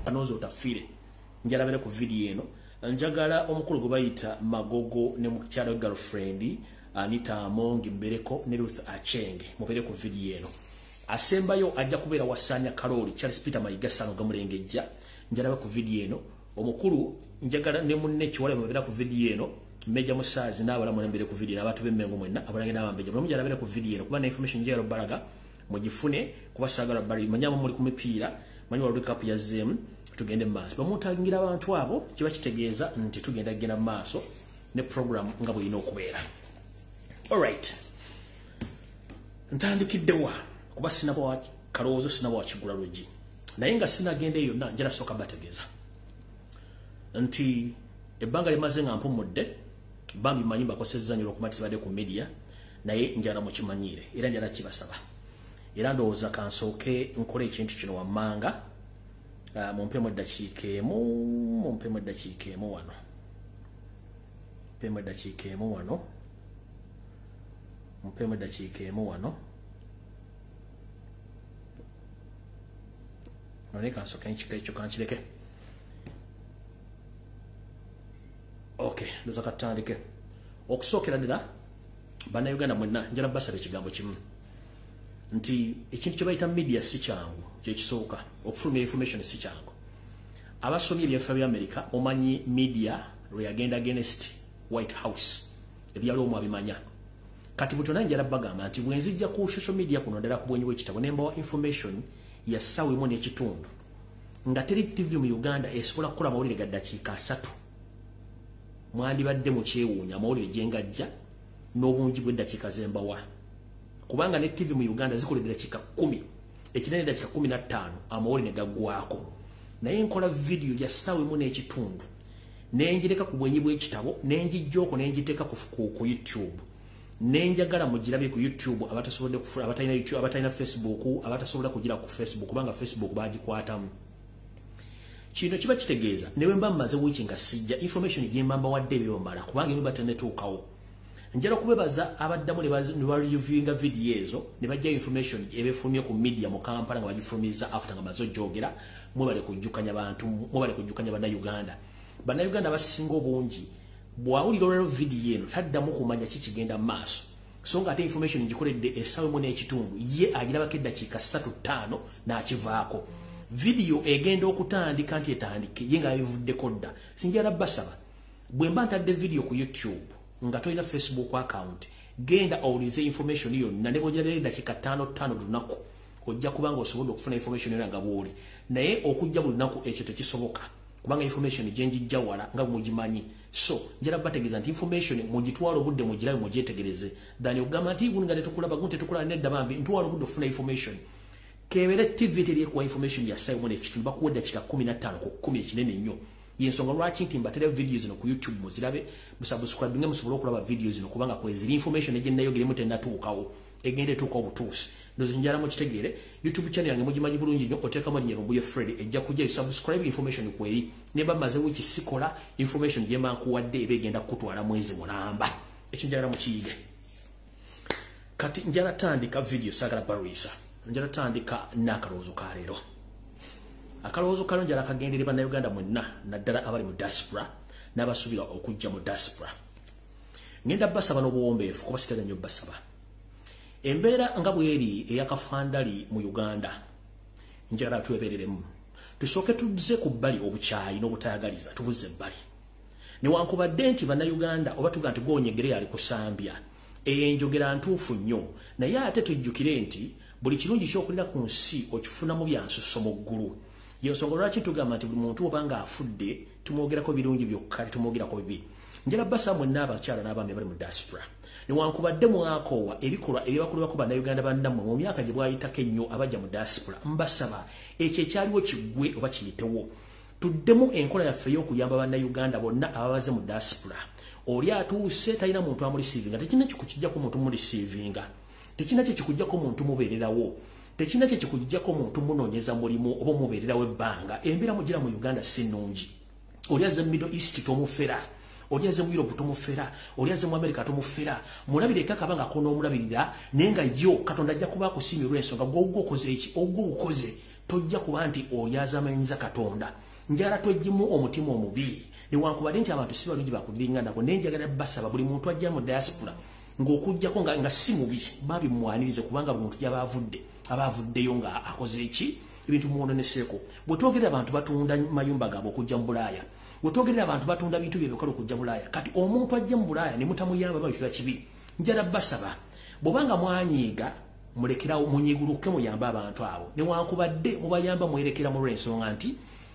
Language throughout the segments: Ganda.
anozo utafire njala bere ku video eno njagala omukulu gwe bayita Magogo ne mukyalo girlfriend Anita Amongi Mbereko ne Ruth Achenge mubere ku video eno asembayo ajja kubeera wasanya Karoli Charles Peter Mayigasano gamulengejja njala ku video eno omukulu njagala ne munne kiwale mubera ku video eno Meja Musazi n'abala mu mbere ku video abantu b'emmengo mwenna abalange n'abambeja bwe mujala bere ku video eno kuba na information njero balaga mugifune kubasagala bali manyama muri ku mipiira manyi wa recap ya zem tugende maaso bamutangira abantu abo kiba kitegeeza nti tugenda gena maaso ne program nga bwe ino okubeera. All right, ntandikiddewa kuba sinabo wa Kalowoozo sinabo wa Kigula Lwegi naye nga sinagende yonna njala soka bategeeza nti ebbanga limaze nga mpumudde bambi manyi bakosezza nnyo okumatizibadde ku media naye njala mukimanyire era njala kibasaba era ndowooza kansooke nkole ekintu kino wammanga mumpemu eddakiika emu wano none kansooke nkika ekyo kankireke. Okay, ndoza katandike okusookera ddala bannayuganda mwenna njala basaba ekigambo kimu nti ekintu kye bayita media si kyangu kyekisooka okufulumya information si kyangu. Abasomye ebyefa bya America omanyi media lwe yagenda against White House ebyalo omwo abimanya kati butona njala bagamba nti bwenzijja ku social media kuno ddala ku bwenyi bw'ekitabo nembawa information ya ssaawa emu n'ekitundu nga teri TV mu Uganda esobola kukola amawulire ga ddakiika 3 mwandibadde mu kyewuunya amawulire gye ngajja n'obungi bw'eddakiika zembawa kubanga ne TV mu Uganda zikola eddakiika 10 ekinene eddakiika 15 amawulire ne gaggwako naye nkola video ya ssaawa emu n'ekitundu nenjireka ku bwenyi bw'ekitabo nenjijjoko nenjiteeka ku YouTube nenjagala mugirabye ku YouTube abatasobodde kufuna abatalina YouTube abatalina Facebook abatasobola kugira ku Facebook kubanga Facebook bagikwatamu. Kino kiba kitegeeza newe mba mmaze wiki nga sijja information gye mbamba wadde byomala kubanga ebyo batenetuukawo njala kubebaza abaddamu ne reviewinga video ezo ne bajja information ebefulumye ku media mu Kampala nga bagifulumiza after nga mazo jogera mwebale kujjukanya bantu mwebale kujjukanya bannayuganda bannayuganda basinga obungi bwawulira olwero video eno taddamu kumanya kikigenda maaso so nga ate information ngikoledde essaawa emu n'ekitundu ye agirabako eddakiika 3-5 n'akivaako video egenda okutandika nti etandike ye nga yabivuddeko dda sinjala basaba bwe mba ntadde video ku YouTube nga tolina Facebook account genda owulize information yonna ne bw'ogirabira eddakiika 5 lunaku ojja kubanga osobodde okufuna information yonna nga bw'oli naye okujja buli lunaku ekyo tekisoboka kubanga information gye njijja wala nga mugimanyi so njala bategeeza nti information mugitwala obudde mugirayo mugyetegereze dani ogamba nti nga tetukulaba gunte tukulaba nedda bambi ntwala obudde ofuna information kebere TV teri kuwa information ya sayo mwene kitu bakuwa dakika 15 ku 10 kinene nnyo yensonga lwaki nti mbatera videos zino ku YouTube muzirabe musubscribe nga musobola okulaba videos zino kubanga kwezira information egenda yogere mutenda tuukawo egende tuukawo butuusi ndozi njala mu kitegere YouTube channel yange mugimanyi bulungi nnyo oteeka mu nyero mbuye Fred ejja kujja subscribe information kweri ne bamaze wiki sikola information gye mankuwadde ebegenda kutwala mwezi mulamba ekyo njala mu kiyige kati njala tandika video sagala barisa njala tandika n'akalowoozo ka leero akalowoozo kano njala kagendere bannayuganda mwenna naddala abali mu diaspora n'abasuubira okujja mu diaspora ngenda basaba n'obuwombeefu kuba sitera nnyo basaba embeera nga bweri eyakafandali mu Uganda njala twebereremu tusooke tuze ku bbali obukyayi n'obutayagaliza tubuze ebbali newankubadde nti bannayuganda oba tuga nti gwonyegere yali kusambya enjogera ntuufu nnyo naye ate tujjukire nti buli kirungi kyokulira ku nsi okifunamu byansusso mu ggulu yensonga lwaki tugamba nti buli muntu obanga afudde tumwogerako birungi byokka tumwogerako bibi njala basa mwenna abakyala n'abaami abali mu diaspora newankubadde mwakoowa ebikolwa ebyabakolebwako bannayuganda bannammwe mu myaka gye bwayitako ennyo abajja mu diaspora mbasaba ekyo ekyaliwo kiggwe oba kiyitewo tuddemu enkola yaffe y'okuyamba bannayuganda bonna ababaze mu diaspora oli atuuse talina muntu amulisiivinga tekina kikujjako muntu mulisiivinga tekina kikujjako muntu mubeererawo tekina kikujjako muntu munoonyeza mulimu oba mubeererawo ebbanga embeera mugira mu Uganda si nnungi oli azze mu Middle East tomufera oli azze mu Europe tomufera oli azze mu America tomufera mulabire kakabanga kono omulabirira nenga yo Katonda ajja kuba akusiimye olw'ensonga gw'ogwo okoze eki ogwo ukoze tojja kuba nti olyazamanyiza Katonda njala tojjimu omutima omubi newankubadde nti abantu si balungi bakulinganako nenjagala basaba buli muntu ajja mu diaspora ng'okujjako nga si mubi babimwanirize kubanga buli muntu abavuddeyo nga akoze eki ebintu muwononeseeko bwe twogerera abantu batunda mayumba gaabwe okujja mu Bulaaya bwe twogerera abantu batunda bintu byebikola okujja Bulaaya kati omuntu ajja mu Bulaaya ne mutamuyamba babifira kibi njala basaba bw'obanga mwanyiiga mulekerawo munyiguluke muyamba abantu abo newankubadde mubayamba mwerekera mu lw'ensonga nti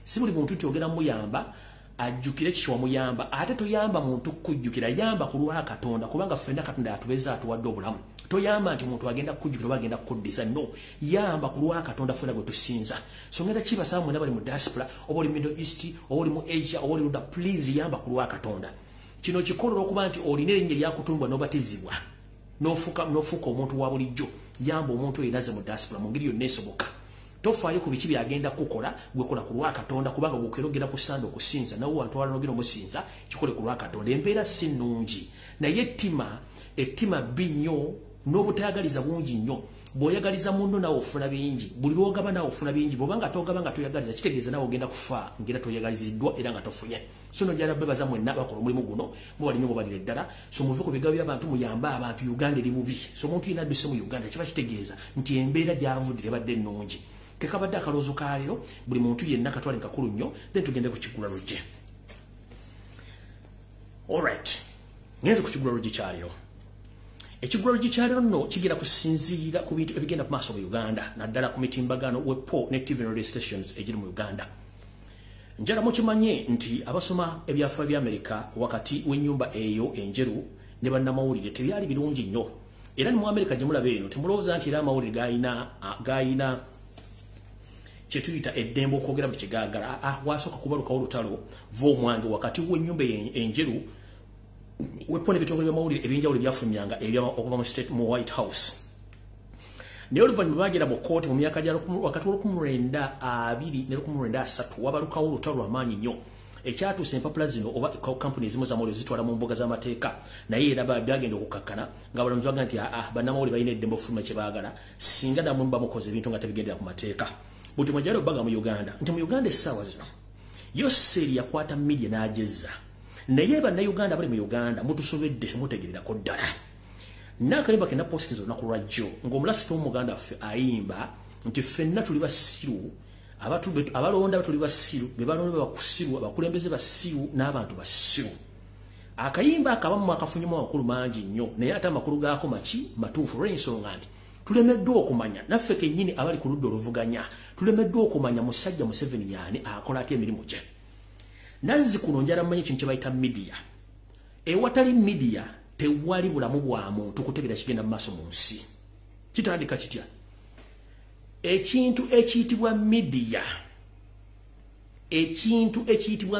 si buli muntu tyogera muyamba ajjukire kikiwa muyamba ate toyamba muntu kujjukira yamba ku lwa Katonda kubanga ffenna Katonda yatubeza atuwadde obulamu toyamba nti muntu agenda kujjukira oba agenda kuddisa no yamba ku lwa Katonda ffenna gwe tusinza so ngenda kibasaba mwena bali mu diaspora oba oli Middle East oba oli mu Asia oba oli Luda please yamba ku lwa Katonda kino kikolola okuba nti olina erinnya lyakutumbwa n'obatizibwa n'ofuuka omuntu wa bulijjo yamba omuntu oyo naze mu diaspora mu ngeri yonna esoboka tofaayo ku biki byagenda kukola gwekola ku lwa Katonda kubanga gwokerogera ku ssande okusinza nawe wantwala nogera omusinza kikole ku lwa Katonda embeera si nnungi naye ettima bbi nnyo n'obutayagaliza bungi nnyo bw'oyagaliza munno nawe ofuna bingi buli lwogaba nawe ofuna bingi bw'obanga togaba nga toyagaliza kitegeeza nawe ogenda kufa ngera toyagaliziddwa era nga tofunye so nojala bebaza mwenna bakola omulimu guno mubali nnyo mubalira eddala so muve ku bigabo by'abantu muyambe abantu Uganda eri bubi so omuntu yina adduse mu Uganda kiba kitegeeza nti embeera gy'avudde tebadde nnungi kekabadde akaloozo ka leero buli muntu yenna katwale kakulu nnyo then tugende ku Kigula Lodge alright ngenze ku Kigula Lodge kyaleero Ekigula Lodge kyaleero nno kigira kusinziira ku bintu ebigenda ku maaso mu Uganda naddala ku mitimbagano wepo ne TV radio stations egiri mu Uganda njala mukimanye nti abasoma ebyafaayo bya Amerika wakati w'ennyumba eyo enjeru ne bannamawulire tebyali birungi nnyo era ne mu Amerika gye mulaba eno temulowooza nti era amawulire gayina kyetuyita eddembe okwogera buli kigaagala wasooka kubalukawo olutalo v'omwange wakati w'ennyumba enjeru wepo n'ebitongole by'amawulire ebyenjawulo byafulumyanga okuva mu White House naye oluvannyuma bagera mu kkooti mu myaka gya wakati w'1920 ne 1930 wabalukawo olutalo lw'amaanyi nnyo ekyatuusa empapula zino oba kampuni ezimu z'amawulire zitwala mu mbuga z'amateeka naye era byagenda okukakkana nga balamuzi baga nti bannamawulire balina eddembe okufuluma kye baagala singa namwe bamukoze ebintu nga tebigendera ku mateeka buti mwajjala obbaga mu Uganda nti mu Uganda essaawa zino Yoseri yakwata media n'agezza naye bannayuganda bali mu Uganda mutusobedde temutegererako ddala n'akayimba kena positizo olunaku lwajjo ng'omulasita w'omuganda waffe ayimba nti ffenna tuli basiru abalonda batuli basiru be balonda bakusiru abakulembeze basiru n'abantu basiru akayimba akabamu akafunyemu amakulu mangi nnyo naye ate amakulu gaako matuufu olw'ensonga nti tulemeddwa okumanya naffe kennyini abali ku ludda oluvuganya tulemeddwa okumanya musajja Museveni yaani akola atya emirimu gye nazzi kuno njala mmanyi ekintu kye bayita media ewatali media tewali bulamu bwa muntu kutegeera kigenda mu maaso mu nsi kitandika kitya ekintu ekiyitibwa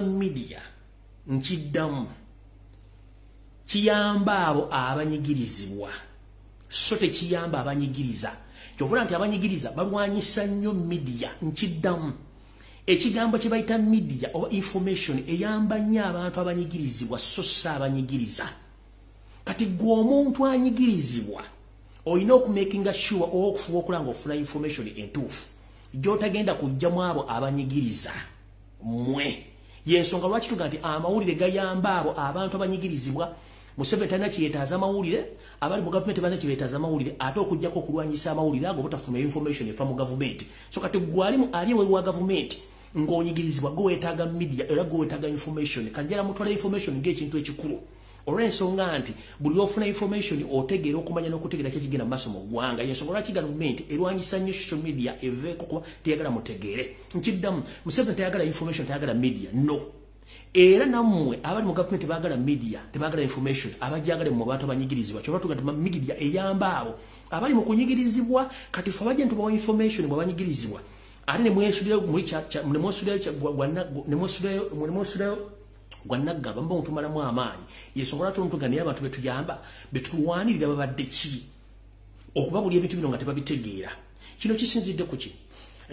media nkiddamu kiyamba abo abanyigirizibwa so tekiyamba abanyigiriza kyovula nti abanyigiriza balwanyisa nnyo media nkiddamu ekigambo kye bayita media oba information eyamba nnyo abantu abanyigirizibwa so si abanyigiriza kati gwe omuntu anyigirizibwa olina okumakinga sure oba okufuba okulanga ofuna information entuufu gy'otagenda kujjamu abo abanyigiriza mmwe yensonga lwaki tuga nti amawulire gayamba abo abantu abanyigirizibwa Museveni talina kyetaaza amawulire abali mu gavumenti balina kyetaaza amawulire ate okujjako okulwanyisa amawulire ago butafuna information efa mu gavumenti so kati gwalimu ali wa gavumenti ng'onyigirizibwa gwe weetaaga media era gwe weetaaga information kanjala mutwala information ng'ekintu ekikulu olw'ensonga nti buli ofuna information otegeera okumanya n'okutegeera kyekigenda mu maaso mu ggwanga yensonga lwaki gavumenti erwanyisa nnyo social media eveeko kuba teyagala mutegeere nkiddamu Museveni teyagala information teyagala media no era nammwe abali mu gavumenti baagala media tebaagala information abajagale mu bantu abanyigirizibwa kyova tuga nti media eyamba abo abali mu kunyigirizibwa kati fe abajja ntubawa information bwe banyigirizibwa ate nemwesuddeyo gwannaggamba mba mutumalamu amaanyi yensonga lwaki omuntu naye abantu betuyamba betulwanirira babadde ki okubabulya ebintu bino nga tebabitegeera kino kisinzidde ku ki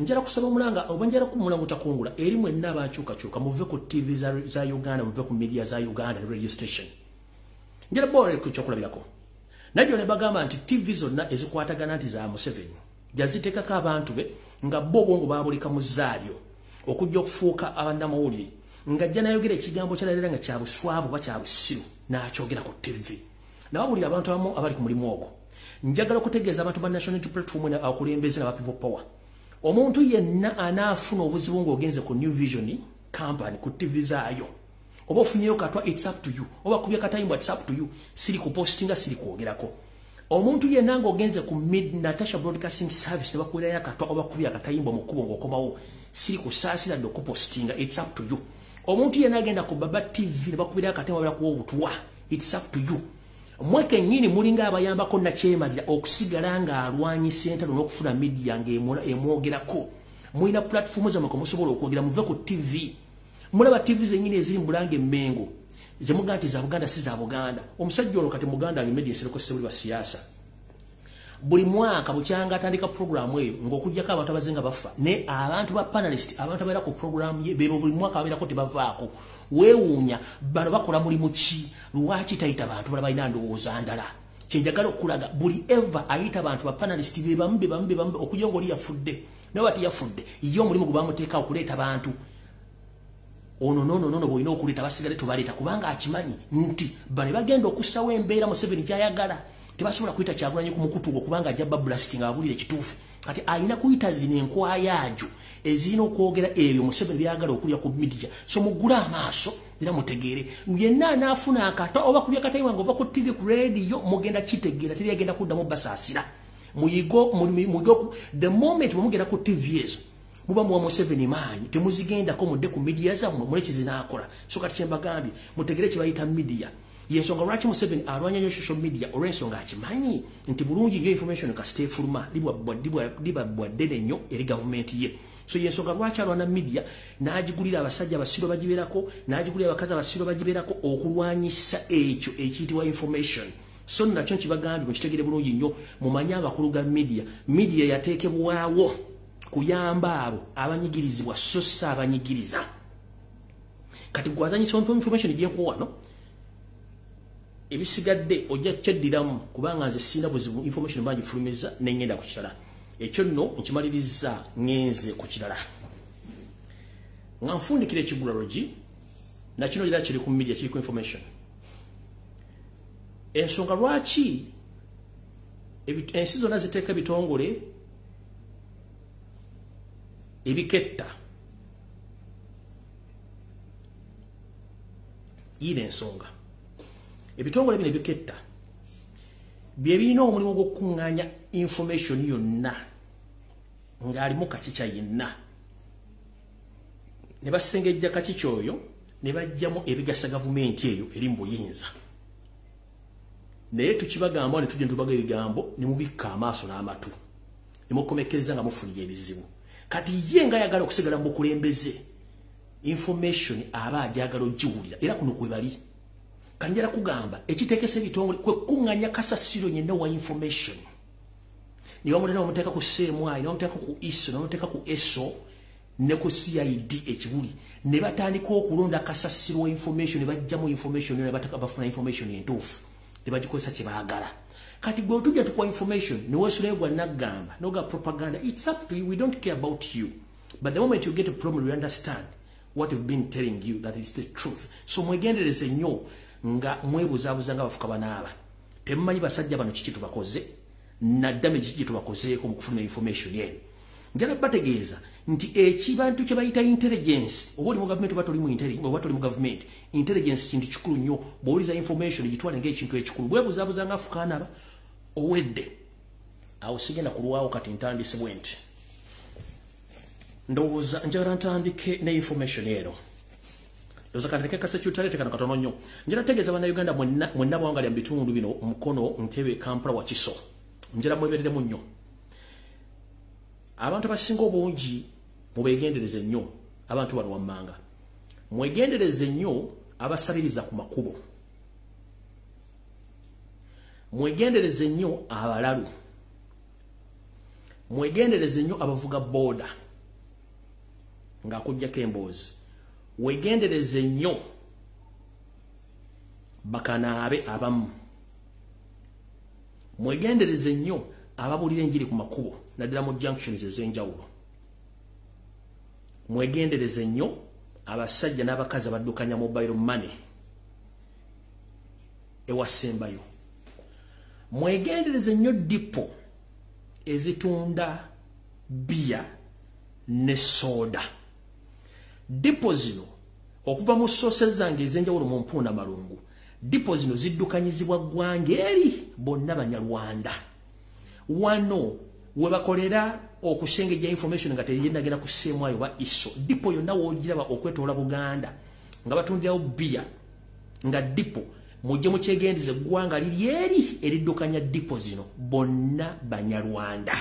njala kusaba omulanga oba njala kumulango takungula eri mwenna abakyukakyuka muve ku TV za Uganda muve ku media za Uganda ne radio station njala bora ku kyokulabirako najjo ne bagamba nti TV zonna ezikwatagana nti za Museveni jaziteekako abantu be nga bobongo babulika muzaalyo okujja okufuuka abannamawulire nga jja nayogera ekigambo kyalalera nga kya buswavu oba kya busiru n'akyogera ku TV nawabulira abantu abamu abali ku mulimu ogwo njagala okutegeeza abantu ba National Unity Platform abakulembeze n'aba People Power omuntu yenna anaafuna obuzibu ng'ogenze ku New Vision Company ku TV zaayo oba ofunyeyo katwa it's up to you oba kubya katayimbo it's up to you siri kupostinga siri kwogerako omuntu yenna ng'ogenze ku Natasha Broadcasting Service ne bakuwerayo katwa oba kubya katayimbo mu kkubo ng'okomawo siri kusaasira dde okupostinga it's up to you omuntu yenna agenda ku Baba TV ne bakubirayo katayimbo babirakuwa obutwa it's up to you mweke nyini mulinga abayambako nakyemalira okusigala nga alwanyisa entalo n'okufuna media ng'emwogerako mulina platform zammwe musobola okwogera muve ku TV mulaba TV zenyini eziri mu Bulange Mmengo zemuga nti za Buganda si za Buganda omusajja ono kati Muganda ali media sereko sebuli wa siasa buli mwaka bukyanga atandika program eyo ng'okujjako abantu abazenga bafa ne abantu ba panelist abantu abeera ku program ye bebo buli mwaka abeerako tebavaako weewuunya bano bakola mulimu ki lwaki tayita bantu bala balina ndowooza ndala kyenjagala okulaga buli eva ayita abantu ba panelist be bambe okujja ng'oli yafudde nawe ati yafudde ye omulimu gwe bamuteeka okuleeta bantu ono bw'olina okuleeta basigale tubaleeta kubanga akimanyi nti bano bagenda okussawo embeera Museveni gy'ayagala tebasobola kuyita Kyagulanyi ku mukutu gwo kubanga ajja bablasting abulire ekituufu kati alina kuyita zino enkwayaajo ezirina okwogera ebyo Museveni byagala okulya ku media so mugule amaaso era mutegeere yenna anaafuna akata oba kulya katayimba ng'ova ku TV ku radio mugenda kitegeera teri agenda kuddamu basaasira muyigo the moment mugenda ku TV ezo muba muwa Museveni maanyi temuzigendako mudde ku media zammwe muleki zinaakola so kati kyembagambye mutegere kye bayita media yensonga lwaki Museveni alwanya nnyo social media olw'ensonga akimanyi nti bulungi nnyo information kasiteefuluma liba ddene nnyo eri gavumenti ye so yensonga lwaki alwana media n'agigulira abasajja abasiro bagibeerako n'agigulira abakazi abasiro bagibeerako okulwanyisa ekyo ekiyitibwa information so nakyo nkibagambye mukitegere bulungi nnyo mumanye abakulu ga media yateekebwawo kuyamba abo abanyigirizibwa so si abanyigiriza kati gwazanyisa information gyenkuwa no ebisigadde ojja kyeddiramu kubanga nze sina buzibu information bangi fulumiza nengenda ku kirala ekyo nno nkimaliriza ngenze ku kirala nga nfundikira ekigulalogi nakino era kiri ku media kiri ku information ensonga lwaki ensi zonna ziteeka bitongole ebiketta ine ensonga ebitongole bino ebiketta bye birina omulimu gw'okukuŋŋaanya information yonna ng'alimu kakica yenna ne basengejja kakica oyo ne bajjamu ebigasa gavumenti eyo eri mu buyinza naye tukibagamba ne tujja ne tubaga ebigambo ne mubikka amaaso n'amatu ne mukomekereza nga mufunira ebizibu kati ye nga ayagala okusigala mu bukulembeze information aba ajagala ogiwulira era kuno kwe bali kanjala kugamba ekitekese bitongole kwe kuŋŋanya kasasiro yenna wa information ni bamuleta bamuteeka ku CMI ne bamuteeka ku ISO ne bamuteeka ku ESO ne ku CID ekibuli ne batandika okulonda kasasiro wa information ne bajjamu information ne bataka bafuna information entuufu ne bagikozesa kye baagala kati gwe otujja tukuwa information ne weesuleyo gwa naggamba noga propaganda it's up to you we don't care about you but the moment you get a problem you understand what we've been telling you that is the truth so mwegendereze nnyo nga mwebuzaabuza nga bafuka banaaba temumanyi basajja bano kiki tubakoze naddame kiki tubakozeeko mu kufuna information yenu njala bategeeza nti ekibantu kye bayita intelligence oba oli mu gavumenti oba toli mu gavumenti intelligence kintu kikulu nnyo bw'oliza information gitwale ng'ekintu ekikulu bwebuzaabuza nga afuka anaaba owedde awo sigenda kulwawo kati ntandise bwe nti ndowooza njagala ntandike ne information eno ndowooza kanteke kasekyutalete kano katono nnyo njala tegeeza bannayuganda mwenna bwangalya mu bitundu bino Mukono Ntebe Kampala Wakiso njala mwebereremu nnyo abantu abasinga obungi mubegendereze nnyo abantu bano wammanga mwegendereze nnyo abasabiriza ku makubo mwegendereze nnyo abalalu mwegendereze nnyo abavuga boda ng'akuggyako emboozi wegendereze nnyo bakanaabe abamu mwegendereze nnyo ababulira enjiri ku makubo naddala mu junctions ez'enjawulo mwegendereze nnyo abasajja n'abakazi abaddukanya mobile money ewasembayo. Mwegendereze nnyo dipo ezitunda bia ne soda. Dipo zino okuva mu sources zange ez'enjawulo mu Mpunda Malungu, dipo zino ziddukanyizibwa ggwanga eri bonna Banyarwanda. Wano we bakolera okusengejja information nga teryendagenda kuseemwayo ba iso. Dipo yonna woogiraba okwetoola Buganda nga batundirawo bia nga dipo mujje mukyegendeze ggwanga liri eri eriddukanya dipo zino bonna Banyarwanda.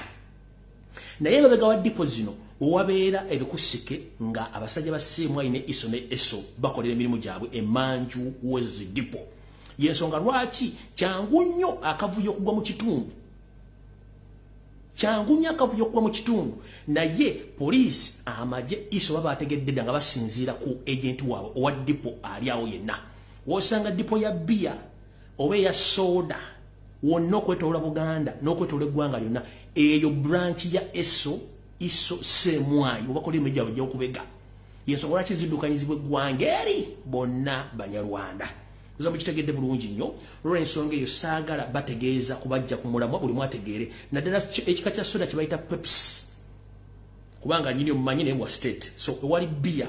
Naye babega wa dipo zino wabeera ebikusike nga abasajja baseemwayo ne iso ne eso bakolera emirimu gyabwe emanju wezo zi dipo. Yensonga lwaki kyangu nnyo akavuyo okugwa mu kitundu. Changunya akavuyo okugwa mu kitundu. Naye police amaje iso baba ategedde nga basinziira ku agent waabwe owa dipo ali awo yenna. Wosanga dipo ya bia oba ya soda wonna okwetoola Buganda n'okwetoola eggwanga lyonna eyo branch ya iso seemwayo bakola emirimu gyabwe gy'okubega. Yensonga lwaki ziddukanyizibwa eggwanga eri bonna Banyarwanda. Uza mukitegedde bulungi nnyo olw'ensonga eyo saagala bategeeza kubajja ku mulamwa buli mwategeere naddala ekika kya soda kye bayita Pepsi kubanga nyini omumanyi naye wa state. So ewali bia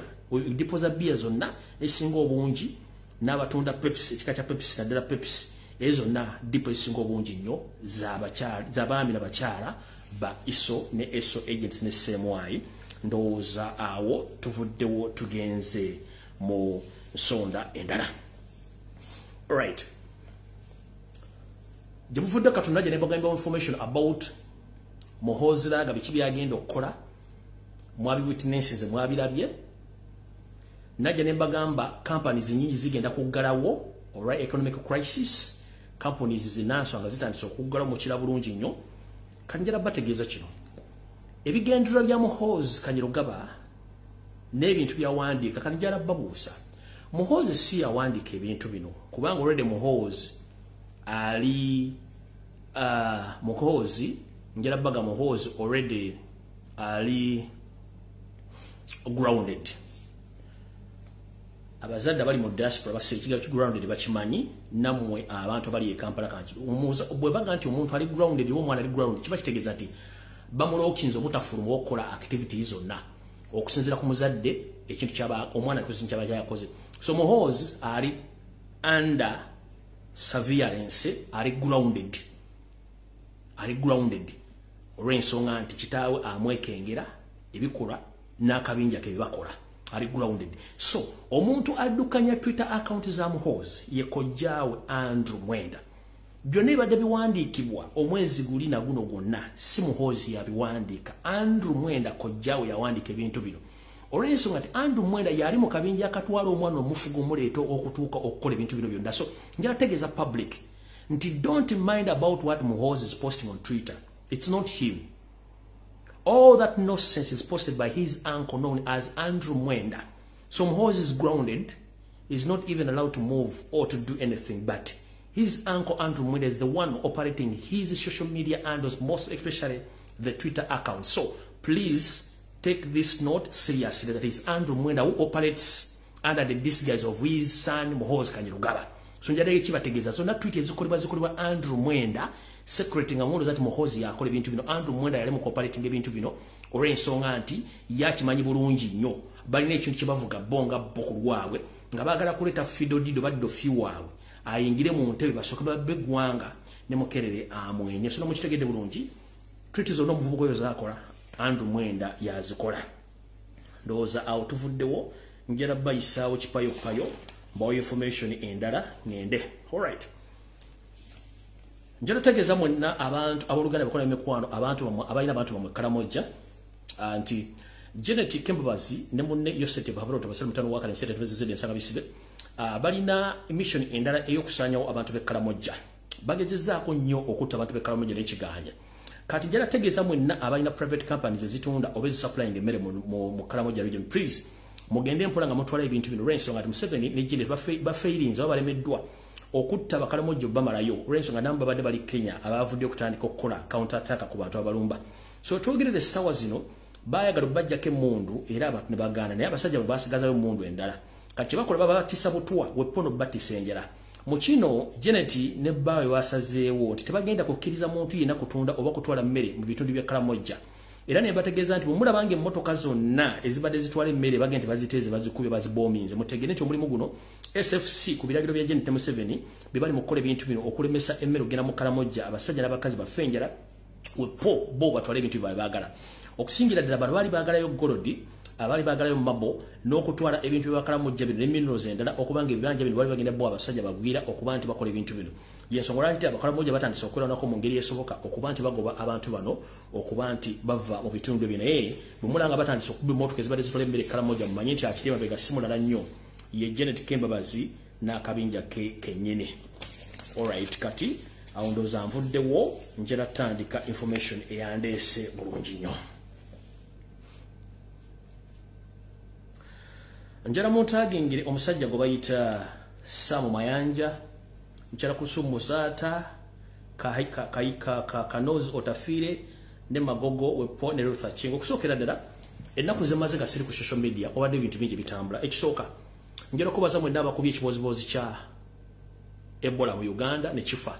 dipo za bia zonna esinga obungi n'abatunda Pepsi ekika kya Pepsi naddala Pepsi ezo zonna dipo esinga obungi nnyo z'abaami n'abakyala ba iso ne eso agents ne seemwayi. Ndowooza awo tuvuddewo tugenze mu nsonda endala. Right. Jebuvudde Katonda gye nebagamba information about Muhoozi Laga biki byagenda okukola mwabi witnesses mwabirabye. Najja nebagamba companies nyingi zigenda kuggalawo, alright, economic crisis. Companies zinansonga zitandise okuggalawo mu kira bulungi nnyo. Kanjala bategeeza kino. Ebigendera bya Muhoozi Kanyirugaba n'ebintu byawandiika kanjala babuusa. Muhoozi si yawandiika ebintu bino kubanga already Muhoozi ali Muhoozi njala baga Muhoozi already ali grounded. Abazadde bali mu diaspora basekiga grounded bakimanyi namwe abantu bali e Kampala kanti bwe baga nti omuntu ali grounded wo mwana ali grounded kiba kitegeeza nti bamulookinze obutafuluma okukola activities zonna okusinzira ku muzadde ekintu kyaba omwana kusinzira kyaba yakoze. So Muhoozi ali under surveillance, ari grounded. Ari grounded. Olw'ensonga nti kitaawe amwekengera ebikola n'akabinja ke bibakola. Ari grounded. So omuntu addukanya Twitter account za Muhoozi ye kojjaawe Andrew Mwenda. Byonna ebadde biwandiikibwa omwezi guli na guno gwonna si Muhoozi yabiwandiika. Andrew Mwenda kojjaawe yawandiika ebintu bino. Olw'ensonga nti Andrew Mwenda yali mu kabinja akatwala omwana omufugo omuleeta okutuuka okukola ebintu bino byonna. So njala tegeeza public nti don't mind about what Muhoozi is posting on Twitter. It's not him. All that nonsense is posted by his uncle known as Andrew Mwenda. So Muhoozi is grounded, is not even allowed to move or to do anything, but his uncle Andrew Mwenda is the one operating his social media handles, most especially the Twitter account. So please take this note seriously, that is Andrew Mwenda who operates under the disguise of his son Muhoozi Kanyirugaba. So njadde kibategeeza so na tweet ezikolebwa Andrew Mwenda secreting amondo that Muhoozi yakola ebintu bino. Andrew Mwenda yali mu cooperating ebintu bino olw'ensonga nti yakimanyi bulungi nnyo balina ekintu kye bavuga bonga bokulwawe nga baagala kuleeta fidodido baddo fi waabwe ayingire mu ntebe basooke babbe eggwanga ne mukerere amwenye. So namukitegedde bulungi tweet zonna omuvubuka oyo zaakola Andrew Mwenda yazikola. Ndowooza awo tuvuddewo njala bayisaawo kipayopayo mbawo information endala ngende. Alright. Njala tegeeza mwenna abantu aboluganda bakola emikwano abantu abalina abantu bamwe Kalamojja anti Janet Kembabazi ne munne Yosete Bahabro tabasale mutano waka nsete tubezeze ensanga bisibe balina mission endala eyokusanyawo abantu be Kalamojja bagezezzaako nnyo okutta abantu be Kalamojja n'ekiganja. Kati njala tegeeza mwenna abalina private companies ezitunda obezi supplying emmere mu Kalamojja region, please mugende mpola nga mutwala ebintu bino olw'ensonga nti Museveni ne Jine bafeirinze oba balemeddwa okutta Bakalamojja bamalayo olw'ensonga nabo babadde bali Kenya abavudde okutandika okukola counter attack ku bantu abalumba. So twogerere essaawa zino bayagala bajjako emmundu era abantu ne bagaana naye abasajja basigazayo emmundu endala kati bakola babatisa butwa wepono batisa enjala mu kino Janet ne bawe wasazeewo nti tebagenda kukkiriza muntu yina kutunda oba kutwala mmere mu bitundu bya Karamoja era ne bategeeza nti mumula bange emmotoka zonna ezibadde zitwala emmere bagende baziteeze bazikube baziboominze mutegene nti omulimu guno SFC ku biragiro bya Janet Museveni bibali mu kukola ebintu bino okulemesa emmere ogenda mu Karamoja abasajja n'abakazi bafe enjala wepo bo batwala ebintu baagala okusingira ddala bano baali baagalayo golodi abali bagalayo mabo n'okutwala ebintu by'abakala mu jjabino ne minerals endala okubanga ebibanja bino bali bagenda bo abasajja bagwira okuba nti bakola ebintu bino yensongola nti abakala mu jja batandise okukola nako mu ngeri esoboka okuba nti bagoba abantu bano okuba nti bava mu bitundu bino bumulanga batandise okuba emmotoka ezibadde zitwala emmere Karamoja mumanyi nti akiri mabega si mulala nnyo ye Janet Kembabazi n'akabinja ke kennyini alright kati awo ndowooza nvuddewo njera tandika information eyandeese bulungi nnyo njala muntagingire omusajja gwe bayita Samu Mayanja mchara kusumu Musata Kanozi Otafire ne Magogo wepo ne Ruth Achingo kusokera ddala ennaku zemaze gasiri ku social media obadde ebintu bingi bitambula ekisooka njala kubaza mwe ndaba kubye kibozibozi kya Ebola mu Uganda ne kifa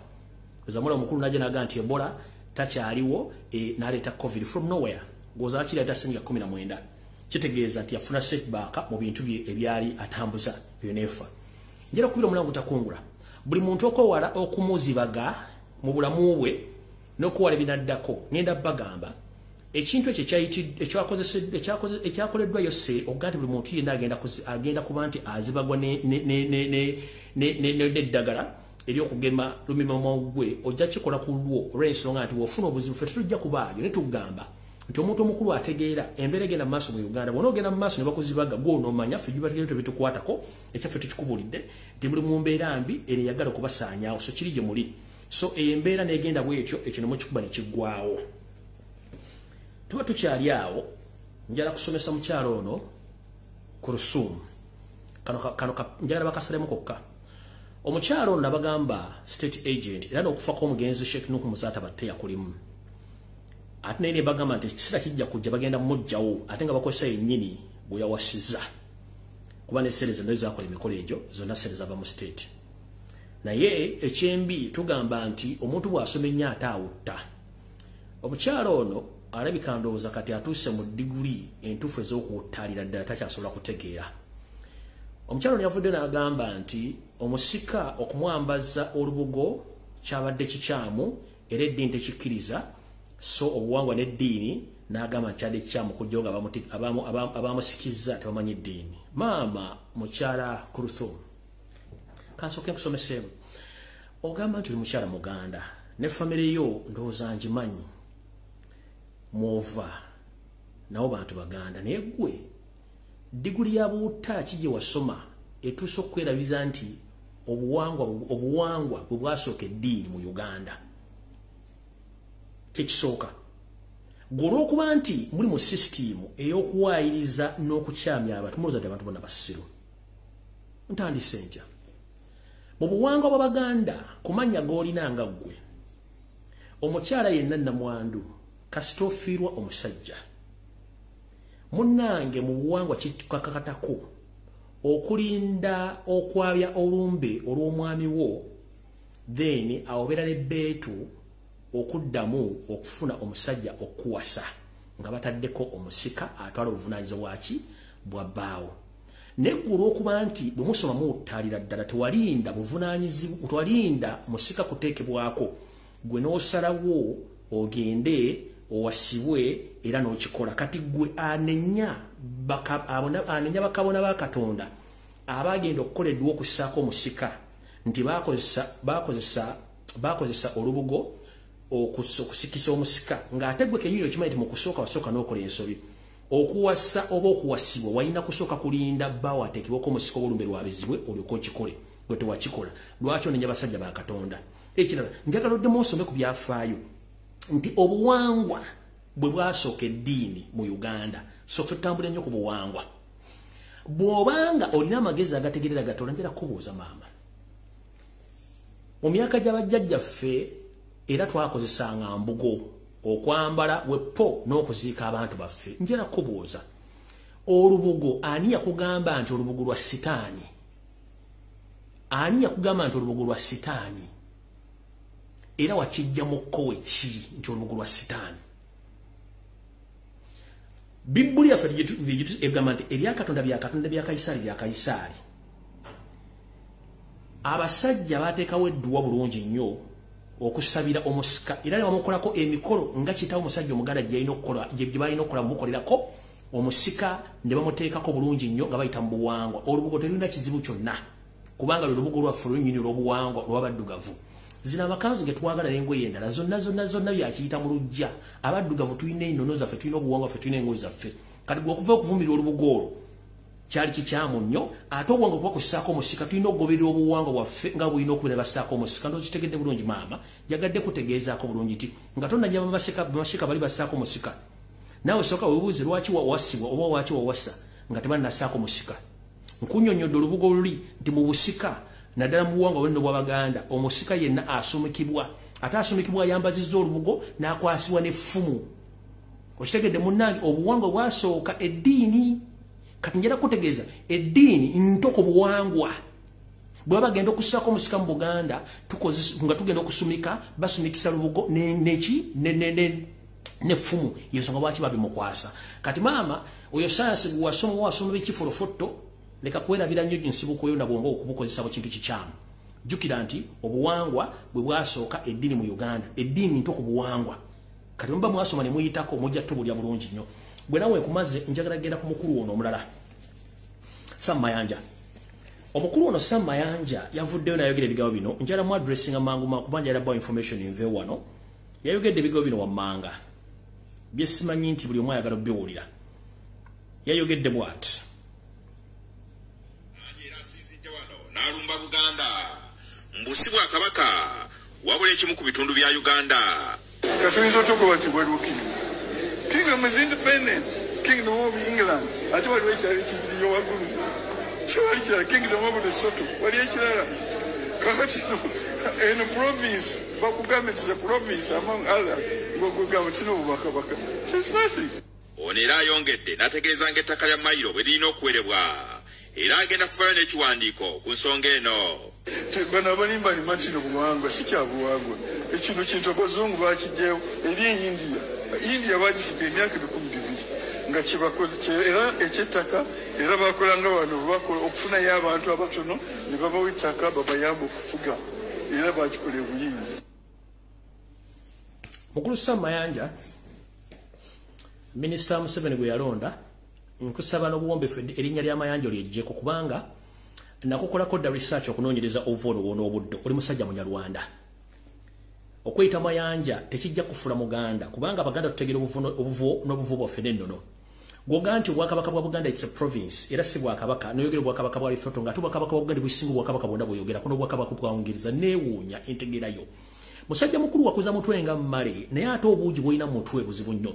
zamula omukulu naje naga nti Ebola takyaliwo naleta COVID from nowhere goza akiri atasinga 19 kitegeeza nti yafuna setback mu bintu bye ebyali atambuza yonefa njera kubira mulango takungula buli muntu okowala okumuzibaga mu bulamu bwe nokuwala binaddako ngenda bagamba ekintu ekyakoleddwa yose ogandi buli muntu yenna agenda kuba nti azibagwa neddagala eryokugema lumima gwe ojja kikola ku lwo olw'ensonga nti wofuna obuzibu ffe tetujja kubaayo ne tugamba nti omuntu omukulu ategeera embeera egenda mu maaso mu Uganda bona ogenda mu maaso ne bakuzibaga gw'onoomanya ffe gibategeera tebitukwatako ekyaffe tukikubulidde nti muli mu mbeera mbi eno eyagala okubasaanyaawo so kiri gye muli so embeera n'egenda bwetyo ekyo ne mukikuba ne kiggwaawo tuba tukyali awo njala kusomesa mukyalo ono ku Rusuumu kano njala bakasalemu kokka omukyalo ono nabagamba state agent era n'okufa kw'omugenzi Sheikh Nuhu Musata batte yakulimu ate naye ne bagamba nti ekisira kijja kujja bagenda mujjawo ate nga bakozesa yennyini bwe yawasiza kuba n'essere zonna ezakola emikolo egyo zonna ssere zava mu state naye ekyembi tugamba nti omuntu bw'asoma ennyo ate awutta omukyalo ono alabika ndowooza kati atuuse mu diguli entuufu ez'okuwuttaalira ddala takyasobola kutegeera omukyalo ono yavudde n'agamba nti omusika okumwambaza olubugo kyabadde kikyamu era eddiini tekikkiriza so obuwangwa n'eddiini n'agamba nti kyadde kikyamu kujjawo nga abamusikizza tebamanyi eddiini maama mukyala ku Rusuumu kansooke nkusomeseemu ogamba nti oli mukyala Muganda ne famire yo ndowooza ngimanyi mwova nawo bantu Baganda naye ggwe diguli ya buutta ki gye wasoma etuusa okwerabiza nti obuwangwa bwe bwasooka eddiini mu Uganda kyekisooka gw'olwokuba nti muli mu sisitimu ey'okuwaayiriza n'okukyamya abantu mulowooza nti abantu bonna basiru ntandise ntya mu buwangwa bw'Abaganda ku mannya g'olina nga ggwe omukyala yenna nnamwandu kasita ofiirwa omusajja munnange mu buwangwa kikakatako okulinda okwabya olumbe olw'omwami wo then awobeera n'ebbeetu okuddamu okufuna omusajja okuwasa nga bataddeko omusika atwala obuvunaanyizibwa bwaki bwa bbaawo neggwe olw'okuba nti bwe musoma muwuttaalira ddala tewalinda buvunaanyizibwa twalinda musika kuteekebwako gwe n'osalawo ogende owasibwe era n'okikola kati gwe anenya bakabona ba Katonda abagenda okukoleddwa okussaako omusika nti bakozesa olubugo okusikisa omusika ng'ate gwe kenyini okimanyi nti mu kusooka wasooka n'okola ensobi okuwasa oba okuwasibwa walina kusooka kulinda bbaawo ateekebwako omusika olumbe lwabizibwe olyoke okikole gwe tewakikola lwaki onenya basajja ba Katonda ekirala njagala oddemu osome ku byafaayo nti obuwangwa bwe bwasooka eddiini mu Uganda so tutambule nnyo ku buwangwa bw'obanga olina amagezi agategerera Katonda njala kubuuza maama mu myaka gy'abajjajjaffe era twakozesanga mbugo okwambala wepo n'okuziika abantu baffe. Njera kubuuza olubugo ani yakugamba nti olubugo lwa sitaani? Ani yakugamba nti olubugo lwa sitaani? Era wakijja mu kkowe ki nti olubugo lwa sitaani? Bibuli yaffe egamba nti ebya Katonda bya Katonda, bya Kaisaali bya Kaisaali. Abasajja bateekawo edduwa bulungi nnyo okusabira omusika, era ne bamukolako emikolo nga kitaawo omusajja omuganda gye balina okukola mukolerako omusika ne bamuteekako bulungi nnyo nga bayita mu buwangwa. Olubugo terulina kizibu kyonna kubanga lwe lubugo lwaffe olw'ennyini olw'obuwangwa olw'abaddugavu. Zino amakanzu ge twagala n'engoye endala zonna byakiyita mu lujja. Abaddugavu tulina ennono zaffe, tulina obuwangwa ffe, tulina engoye zaffe. Kati gwe okuva okuvumirira olubugo olwo kyali kikyamu nnyo, ate obwanga okuba kusaako omusika tulina okugoberera obuwangwa bwaffe nga bulina okubeera basaako omusika. Ndokitegedde bulungi maama, jagadde kutegeezaako bulungi ti nga tonnajja bamashika bali basaako omusika. Naawe sooka weebuuze lwaki wawasibwa oba lwaki wawasa nga tebannasaako musika. Nkunnyonnyodde olubugo luli nti mu busika naddala mu buwangwa bwenno bw'Abaganda omusika yenna asumikibwa, ate asumikibwa ayambazizza olubugo n'akwasibwa n'effumu. Okitegedde munnange, obuwangwa bwasooka eddiini. Kati njera kutegeeza eddiini nto ku buwangwa. Bwe bagenda okussaako omusika mu Buganda nga tugenda okusumika basumikisa lubugo n'effumu. Y'ensonga lwaki babimukwasa. Kati maama oyo sayansi gwe wasoma b'ekifolofoto leka kwerabira nnyo nsibuko yo na bwongo okubukozesa mu kintu kikyamu. Jjukira nti obuwangwa bwe bwasooka eddiini mu Uganda, eddiini nto ku buwangwa. Kati mba mwasoma ne muyitako mujja tubulya bulungi nnyo. Bwe nawe kumaze njagala genda ku mukulu ono omulala Sam Mayanja. Omukulu ono Sam Mayanja yavuddeyo n'ayogera ebigambo bino, njala mu addressinga mangu kubanja era information inve wano. Yayogedde ebigambo bino wammanga bye simanyi nti buli omu ayagala obbiwulira. Yayogedde bw'ati: Nalumba Buganda mbusi bwa Kabaka wabula ekimu ku bitundu bya Uganda. Katuyinza otugoba nti bweruki Kingdom is independent. Kingdom of England. Ate waliwo ekyalo ekiriyo waggulu. Kiwali kirala Kingdom of Lesotho. Waliyo ekirala. Kakati in a province, bakugamba nti province among others, ng'okugamba kino obubakabaka. There's nothing. Ono era ayongedde n'ategeeza ng'ettaka lya Mayiro bwe lirina okuwerebwa. Era agenda kufaayo n'ekiwandiiko ku nsonga eno. Bano abalimba ni matino buwangwa si kya buwangwa. Ekino kintu abazungu baakijjeewo eri India bagifuka emyaka 200 nga kibakoze era ekyettaka era bakolanga wano bakola okufunayo abantu abatono ne babawa ettaka babayamba okufuga era bakikola obuyingi. Mukulu Sam Mayanja Minisita Museveni gwe yalonda nkusaba n'obuwombeefu erinnya lya Mayanja lyejjeko kubanga nakukolako dda research okunoonyereza ovolo wona obuddo oli musajja Munyarwanda. Okweyita Mayanja tekijja kufula Muganda kubanga Abaganda tutegeera obuvo n'obuvo bwaffe n'ennono. Gwoga nti Obwakabaka bwa Buganda it's a province era si Bwakabaka noyogera Obwakabaka bwa Lesotho nga Obwakabaka bwa Buganda businga Obwakabaka bwonna bw'oyogera kuno Obwakabaka bwa Bungereza neewuunya entegeerayo. Musajja mukulu wakuza mutwe nga mmale naye ate obuugi bw'olina mu mutwe buzibu nnyo.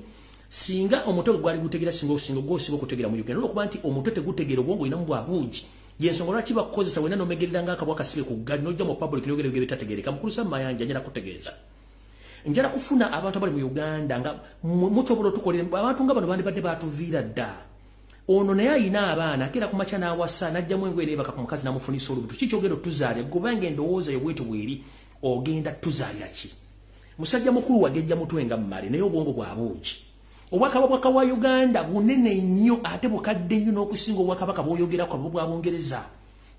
Singa omutwe gwali gutegeera singa gw'osinga okutegeera mu Uganda olwokuba nti omutwe tegutegeera obwongo olina mu bwabuugi. Yensonga lwaki bakukozesa wena n'omegerera ng'akabwa kasibe ku ggali n'ojja mu public n'oyogera ebitategeereka. Mukulu Sam Mayanja njala kutegeeza. Njala kufuna abantu abali mu Uganda nga mutobola tukolera abantu nga bano bandibadde baatuviira dda. Ono naye ayina abaana akera ku makya n'awasa n'ajjamu engoye n'ebaka ku mukazi n'amufunisa olubuto. Ki kyogera otuzaalira gobanga endowooza yo bwetyo bweri ogenda tuzaalira ki? Musajja mukulu wagejja mutwe nga mmale naye obwongo bwa buugi. Obwakabaka bwa Uganda bunene nnyo ate bukadde nnyo n'okusinga obwakabaka bw'oyogerako bwa Bungereza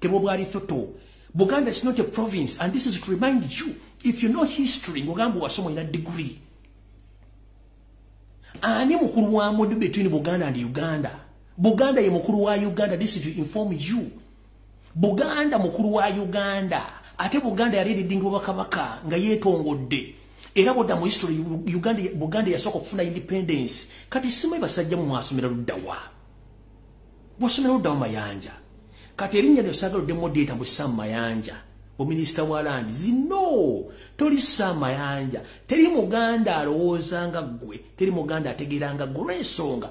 kebwo bwa Lesotho. Buganda is not a province, and this is to remind you, if you know history, Mugambo wasoma in a degree. Ani mukuru wa mudi between Buganda and Uganda. Buganda ye mukuru wa Uganda, this is to inform you. Buganda mukuru wa Uganda. Ate Buganda yali leading Obwakabaka nga yeetongodde. Era bodda mu history Buganda yasooka okufuna independence. Kati simwe basajja mu mwasomera luddawa. Bwasomera luddawa Mayanja. Kati erinnya ly'osagala oddemu data mu Sam Mayanja, Minisita wa Land. Zino toli Sam Mayanja. Teri Muganda alowooza nga ggwe, teri Muganda ategeera nga ggwe. Olw'ensonga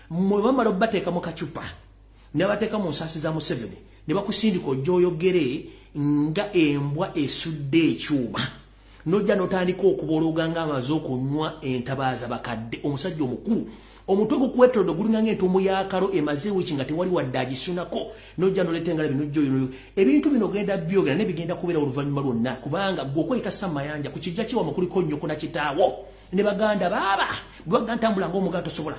mmwe bamala obbateeka mu kacupa ne bateeka mu nsaasi za Museveni ne bakusindika ojja oyogere nga embwa esudde ekyuma. nojja notandika okubologa ng'amaze okunywa entabaaza bakadde omusajja omukulu omutwe gukwetolodde gulinga ng'entuumu y'akalo emaze wiiki nga tewali wadde agisunako nojja noleeta engalabi nojja ebintu bino genda byogera ne bigenda kubeera oluvannyuma lwonna kubanga gwe okweyita Ssamayanja ku kijja kiwamwe kuliko nnyoko na kitaawo ne baganda baaba bwe baganda ntambula ng'omugaa tosobola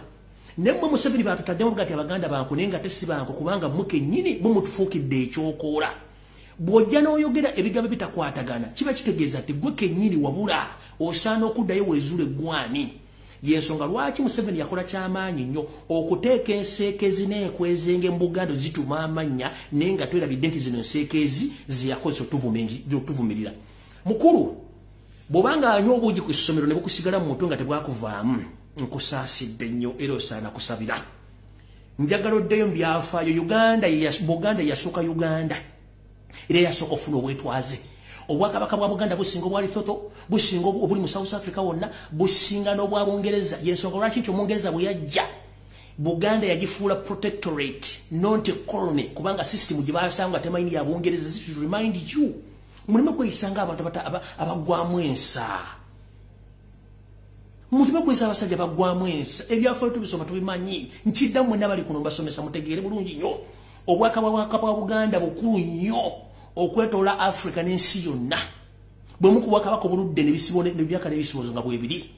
ne mmwe Museveni baatutaddemu bugati abaganda banku naye nga tesi banku kubanga mmwe kennyini mumutufuukidde ekyokoola bw'ojja n'oyogera ebigambo bitakwatagana kiba kitegeeza nti gwe kennyini wabula osaana okuddayo weezuula eggwani yensonga lwaki Museveni yakola kyamaanyi nnyo okuteeka enseekezi n'ekwezenge mu Buganda zituma amannya naye nga twerabidde nti zino enseekezi zeyakozesa otuvumirira mukulu bw'obanga anywa obuugi ku ssomero ne bukusigala mu mutwe nga tebwakuvaamu nkusaasidde nnyo era osaana kusabira njagala oddeyo mu byafaayo Buganda yasooka Uganda era yasooka ofuna obwetwaze obwakabaka bwa Buganda businga obwa Lesotho businga obuli mu South Africa wonna businga n'obwa Bungereza yensonga lwaki nti Omungereza bwe yajja Buganda yagifuula protectorate not colony kubanga system gye basanga temayini ya Bungereza to remind you mulime kweyisanga abantu abagwamu ensa mulime kweyisa abasajja bagwamu ensa ebyafaayo tubisoma tubimanyi nkiddamu mwenna bali kuno mbasomesa mutegeere bulungi nnyo obwakabaka bwa Buganda bukulu nnyo okwetoola Africa n'ensi yonna bwe mukubwakabaka obuludde nebyaka n'ebisibozo nga bwebiri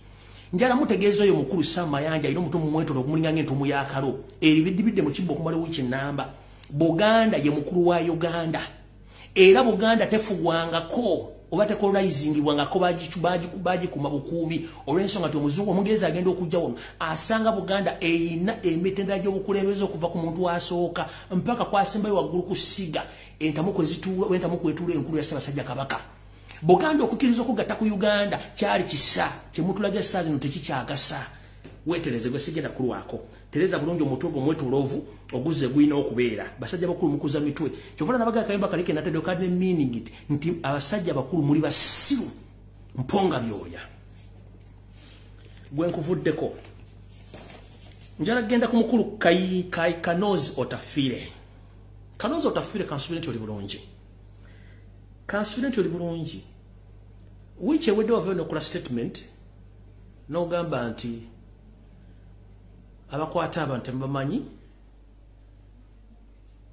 njala mutegeeza oyo mukulu Ssamayanja alina omutumu mwetoola okumulinga ng'entuumu y'akalo ebiddibidde mu kibbo okumala wiiki ennamba Buganda ye mukulu wa Uganda era Buganda tefugwangako oba tekolonizingibwangako bagikuma bukuumi olw'ensonga nti omuzungu Omungereza agenda okujja wano asanga Buganda eyina emitendera gy'obukulembeze okuva ku muntu asooka mpaka kwasembayo waggulu ku ssiga entamu kwetula enkulu ya Ssaabasajja Kabaka Buganda okukkiriza okugatta ku Uganda kyali kisa kyemutulaga essaawa zino tekikyagasa weetereze gwe sigenda kulwako tereza bulungi omutwe gwo mwetuloovu oguzze gwina okubeera basajja bakulu mukuza mitwe kyovula nabaga kayimba kalike natedde kadde meaning nti abasajja bakulu muli basiru mponga byoya gwe nkuvuddeko njala genda ku mukulu Kanozi Otafire kansubira nti oli bulungi wiiki ewedde wavayo nokola statement n'ogamba nti abakwata abantu tebamanyi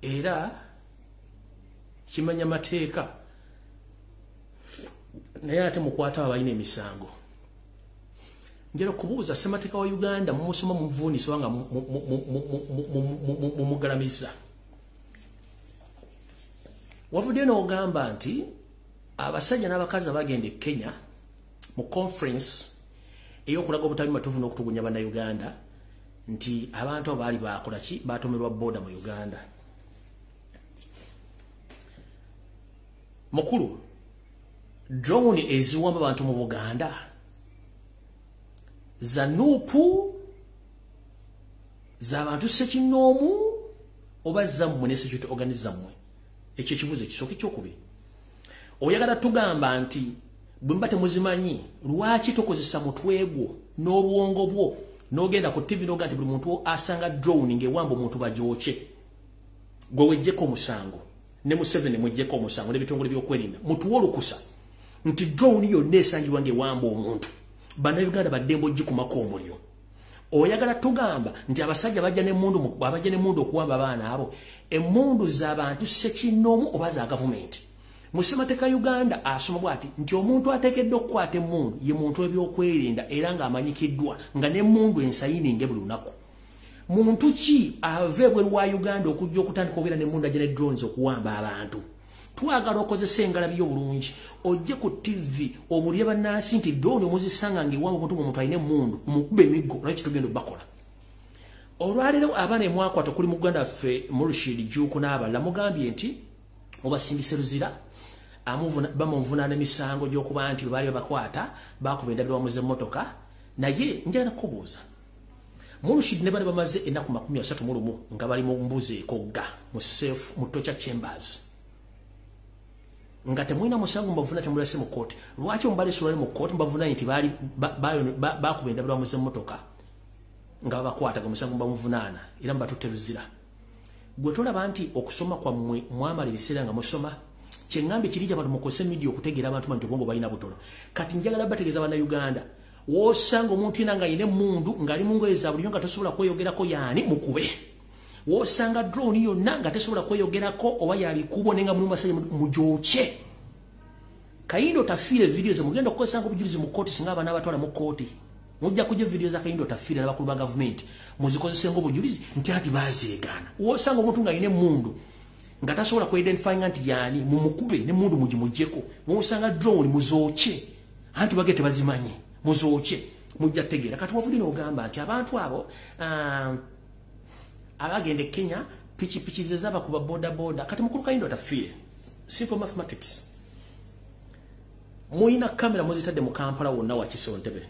era kimanya mateeka naye ate mukwata abalina emisango njala okubuuza ssemateeka wa Uganda mumusoma muvuunisa wanga mumugalamiza wavudde n'ogamba nti abasajja n'abakazi abagenda e Kenya mu conference ey'okulaga obutabi matuufu n'okutugunya bannayuganda nti abantu abo baali bakola ki batomerwa boda mu Uganda mukulu drone eziwamba abantu mu Buganda zanupu z'abantu ssekinnoomu oba zammwe ne security organizammwe ekyo ekibuuzo ekisooka ekyokubiri oyagala tugamba nti bwe mba temuzimanyi lwaki tokozesa mutwe gwo n'obwongo bwo n'ogenda ku TV n'oga nti buli muntu asanga drone ng'ewamba omuntu bajooke gwe wejjeko omusango ne Museveni mwejjeko omusango n'ebitongole by'okwerinda mutuwe olukusa nti drone yonna esangibwa ng'ewamba omuntu bannayuganda baddembe ogikumako omuliro oyagala tugamba nti abasajja bajja n'emmundu okuwamba abaana abo emmundu z'abantu ssekinnoomu oba za gavumenti mu ssemateeka Uganda asoma bw'ati nti omuntu ateekeddwa okukwata emmundu ye muntu w'ebyokwerinda era ng'amanyikiddwa nga n'emmundu ensayininge buli lunaku muntu ki ava ebweru wa Uganda okujja okutandika obeera n'emmundu ajja ne drones okuwamba abantu twagala okozesa engalabi y'obulungi ojje ku TV obulye bannansi nti drone omuzisanga ng'ewamba omuntu alina emmundu mukube emiggo naye kitugenda bakola olwaleero abaana emwakwata kuli mu Uganda ffe Murshid Juku n'abalala mugambye nti obasingise luzira bamuvunaana emisango gy'okuba nti baali bakwata bakuba endabirwa muze emmotoka naye njagala kubuuza Murshid ne bali bamaze ennaku 31 nga bali mu mbuzi ekogga mu torture chambers nga temulina musango mbavuna temulase mu kooti lwaki omubalesolale mu kooti mbavuna nti baali bakuba endabirwa muze emmotoka nga babakwataga musango bamuvunaana era mbatutte luzira gwe tolaba nti okusoma kwammwe mwamala ebiseera nga musoma kyengambe kirija abantu mukose media okutegeera abantu nti obongo balina butono kati njagala bategeeza bana Uganda wosanga omuntu inanga ine mundu ngali mungo eza buli nga tasobola kweyogerako yani mukube wosanga drone yonna nga tasobola kweyogerako oba yali kubo nenga mu masaje mujoche Kayindo tafile videos mugenda kukozanga obujulizi mu court singa abana abatwala mu court mujja kujja videos za Kayindo tafile n'abakulu ba government muzikozese ngo obujulizi nti ati bazeegana wosanga omuntu nga ine mundu nga tasobola ku identify nti yani mu mukube ne mundu mujimujjeko wosanga drone muzoche anti bagete bazimanyi muzoche mujja tegeera kati wavudde n'ogamba nti abantu abo abagende Kenya pichi zezaba kuba boda kati mukulu Kayindo tafile simple mathematics Muina kamera muzitadde mu Kampala wonna wa Kisontebe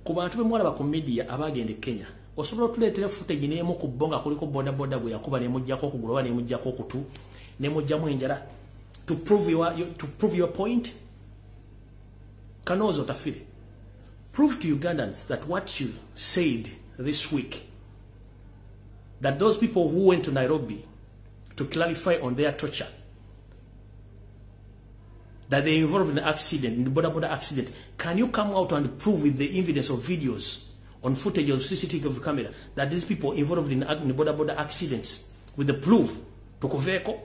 ku bantu bemwala ba ku media abagende Kenya osobola tuleetera footage neemu ku bonga kuliko boda bwe yakuba ne mujjako okuguloba ne mujjako okutu ne mujjamu enjala to prove your point Kanozo tafile prove to Ugandans that what you said this week that those people who went to Nairobi to clarify on their torture that they involved in the accident, in the border accident. Can you come out and prove with the evidence of videos on footage of CCTV camera that these people involved in the border accidents with the proof to vehicle?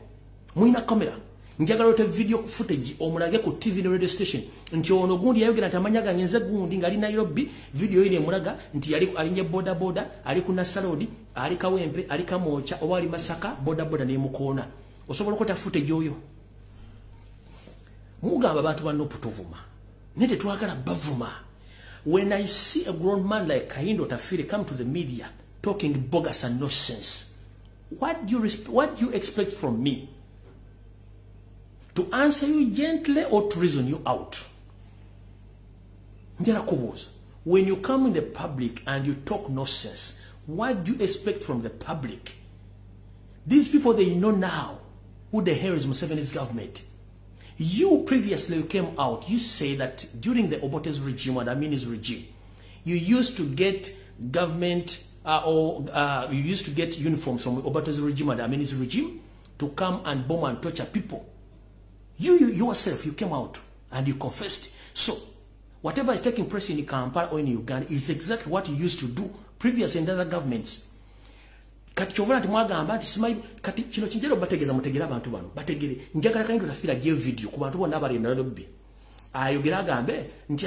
Muina camera. Njagala ote video footage omulage ku TV ne radio station. Nti ono gundi yayogera tamanyaga nyenze gundi ngali Nairobi video ile mulaga nti yali alinye boda ali ku Nasalodi ali Kawempe ali Kamocha oba ali Masaka boda ne mukona. Osobola okota footage oyo. Mugamba abantu banoputuvuma nete twagala bavuma when I see a grown man like Kayindo Tafire come to the media talking bogus and nonsense what do you expect from me to answer you gently or to reason you out ndera kubuza when you come in the public and you talk nonsense what do you expect from the public these people they know now who the hell is Museveni's government. You previously came out, you say that during the Obote's regime and Amini's regime, you used to get government you used to get uniforms from Obote's regime and Amini's regime to come and bomb and torture people. You yourself, you came out and you confessed. So, whatever is taking place in Kampala or in Uganda is exactly what you used to do previously in other governments. Kati chovana timwagamba ati simayi kati kino kinjero bategeza mutegera abantu bano bategere njagala Kayindo Tafira je video ku bantu bonna abali Nairobi ayogera agambe nti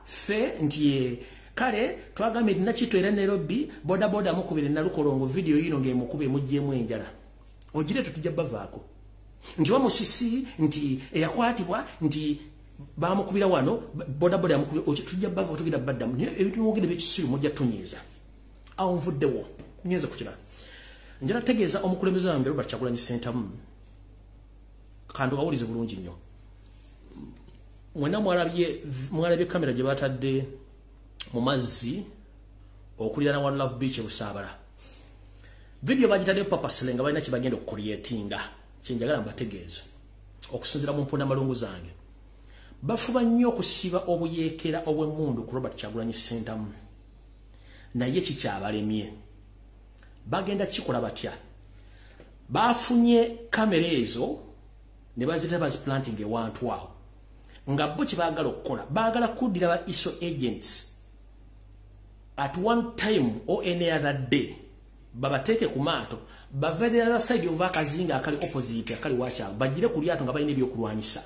fe nti kale twagambe ndinachito era Nairobi boda mukubire nalukolongo video yino nge mukube mujjemu enjala ogire tutujja bavaako nti wa musisi nti yakwatibwa nti bamukubira wano boda mukubire tujja bava tugira baddamu ebintu mwogere bekisiru mujja tunyiza awo nvuddewo nyeza kukira njala tegeeza omukulembeze wange Robert Kyagulanyi Ssentamu kandi awulize bulungi nnyo mwena mwalabye kamera gye batadde mu mazzi okulira na One Love Beach Busaabala video bagitadde purposely nga balina kye bagenda okucreatinga kyenjagala mbategeeza okusinzira mu mponda malungu zange bafuba nnyo okusiba obuyeekera obw'emmundu ku Robert Kyagulanyi Ssentamu naye kikyabalemye bagenda kikola batya bafunye kamera ezo ne bazita baziplanting ewantu awo nga bo kibagala okukola bagala kuddira ba ISO agents at one time or any other day babateeke ku maato bave the other side of akazinga akali opposite akali wacha bajire ku lyato nga balina ebyokulwanyisa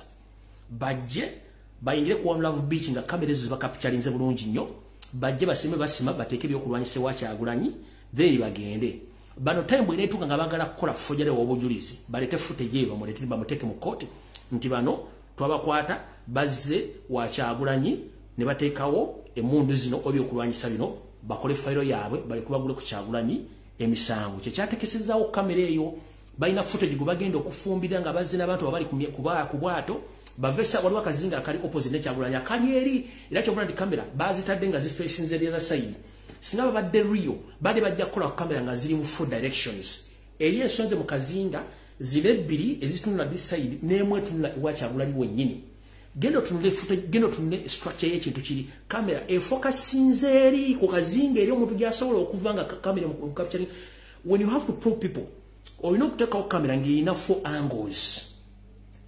bajje bayingire ku One Love Beach nga kamera ezo zibakapturinze bulungi nnyo bajje basima bateeke ebyokulwanyisa wacha Kyagulanyi then bagende bano time bwe netuka nga bagala kukola fojale obujulizi balete footage eba mulete bamuteke mu court nti bano twabakwata bazze wa Kyagulanyi ne bateekawo emundu zino obyo kulwanyisa bino bakole file yaabwe bali kubagule ku Kyagulanyi emisango kye kyatekesezaawo kamera eyo balina footage gwe bagenda okufumbira nga bazze n'abantu abali ku bwato bavesa waliwo akazinga akali opposite ne Kyagulanyi akali eri era Kyagulanyi kamera bazitadde nga zifesinze the other side sinaba badde Rio bade bajja kukola kamera nga ziri mu four directions eri ensonze mu kazinga zile bbiri ezitunula this side n'emwe tunula ewa Kyagulanyi wennyini gendo tunule footage gendo tunule structure y'ekintu kiri kamera efocusinze eri ku kazinga eri omuntu gy'asobola okuvanga kamera mu capturing when you have to prove people olina okuteekawo kamera ng'erina 4 angles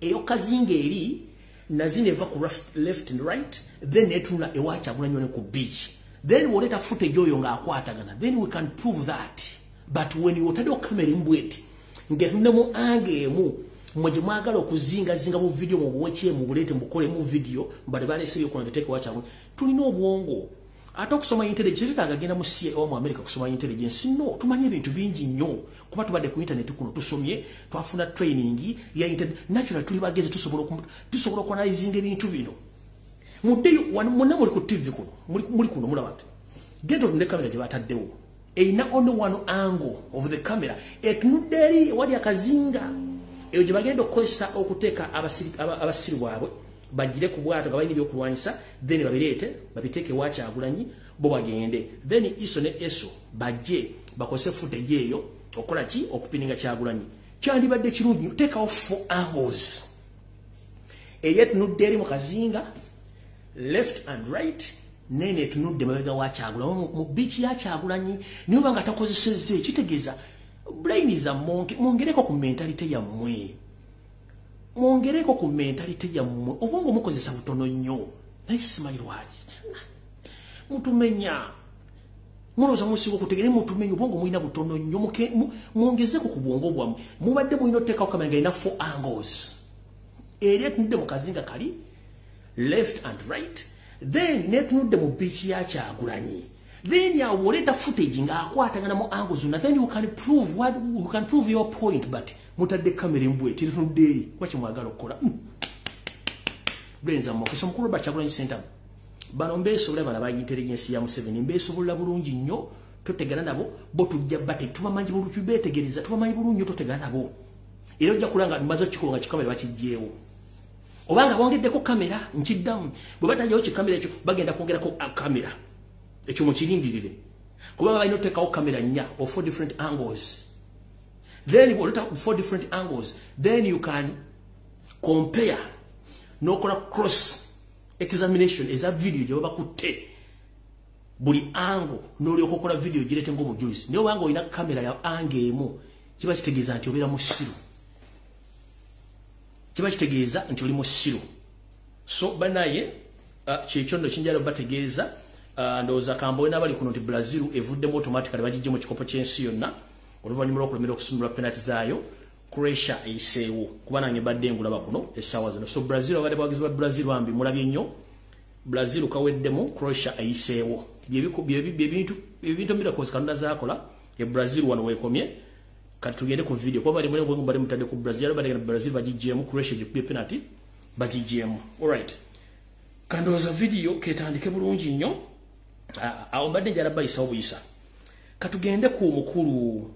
eyo kazinga eri nazina eva ku left and right then netuna ewa Kyagulanyi ne ku beach then woleta footage oyo ng'akwatagana then we can prove that but when you otadde kamera embweti ng'etunde mu ange emu mwaje mwagala okuzinga mu video mu buweche mu bulete mukole mu video bali balese yuko na viteke wa Kyagulanyi tulina obwongo ate okusoma intelligence tutagagenda mu CEO mu America kusoma intelligence no tumanye ebintu bingi nnyo kuba tubadde ku internet kuno tusomye twafuna training ya internet natural tuli bageze tusobola ku analyzing ebintu bino mudeyo muna muri ku TV kuno muri kuno mulabate gendo tunde kamera gye bataddewo erina only one angle of the camera etunuderi wali akazinga eyo gye bagenda okukozesa okuteeka abasiri bwabwe bagire ku bwato gabayini byokulwanyisa then babirete babiteeke wa Kyagulanyi bo bagende then iso ne eso baje bakose footage eyo okola ki okupininga Kyagulanyi kyandibadde kirungi teekawo 4 angles eyetunudde eri mu kazinga left and right nene tunudde mabega wa Kyagulanyi mu beach ya Kyagulanyi niyo banga takozesezze kitegeeza brain is a monkey mongereko ku mentality ya mwe mongereko ku mentality ya mwe obongo mukozesa butono nnyo naisimairwaji mutumenya muloza musigo kutegere mutumenya obongo muina butono nnyo muongezeko ku bwongo bwamwe mubadde muino teka okamera ina 4 angles ere tunde mu kazinga kali left and right then netunde mu beach ya Kyagulanyi then ya woleta footage ng'akwatagana mu angles na then you can prove your point but mutadde kamera embwe tiritunde kwachi mwagala okukola brenza mo kiso mukulu ba Kyagulanyi center bano mbeso bula bana ba intelligence ya Museveni mbeso bula bulungi nnyo totegana nabo bo tujja bate tubamanyi bulungi betegereza tubamanyi bulungi totegana nabo era ojja kulanga mazo kikonga kikamera bakijjeewo obanga bongeddeko kamera nkiddamu bwe batajjawo kikamera ekyo bagenda kwongerako kamera ekyo mukirindirire kubanga balina oteekawo kamera 4 or 4 different angles then you let 4 different angles then you can compare nokola cross examination eza video gye bakutte buli angle n'olyoka okola video girete ng'obujulizi naye obanga olina kamera ya angle emu kiba kitegeeza nti obeera musiru kiba kitegeeza nti oli musiru so banaye kyekyondo kinjala bategeeza ndowooza kambowe n'abali kuno nti Brazil evuddemu automatically bagijje mu kikopo ky'ensi yonna oluvannyuma lw'okulemera okusumulula penalty zaayo Croatia eiseewo kuba nange badde ngulaba kuno essaawa zino so Brazil abadde bawagizi ba Brazil bambi mulabye nnyo Brazil kaweddemu Croatia eiseewo byebintu miracles Katonda zaakola ye Brazil wano weekomye kati tugende ku video kuba bali mutadde ku Brazil bali Brazil bagijjeemu Croatia gikubye penalty bagijjeemu alright kandooza video ketandike bulungi nnyo awo mbadde njala bayisawo buyisa katugende ku mukulu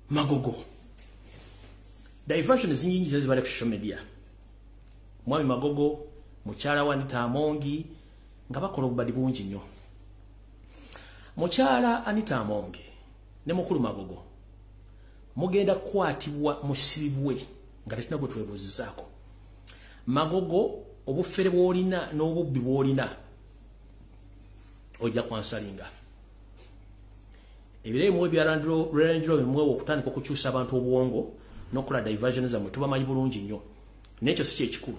Magogo diversion zinnyingi zibali ku social media mwami Magogo mukyala wa Anita Amongi nga bakola obubadi bungi nnyo mukyala Anita Amongi ne mukulu Magogo mugenda kukwatibwa musibibwe nga tetina gwe twebuuzizaako Magogo obufere bw'olina n'obubbi bw'olina ojja kwansalinga ebire mu bya Range mwewo okutandika okukyusa abantu obwongo n'okola diversion zammwe tubamanyi bulungi nnyo n'ekyo si kyekikulu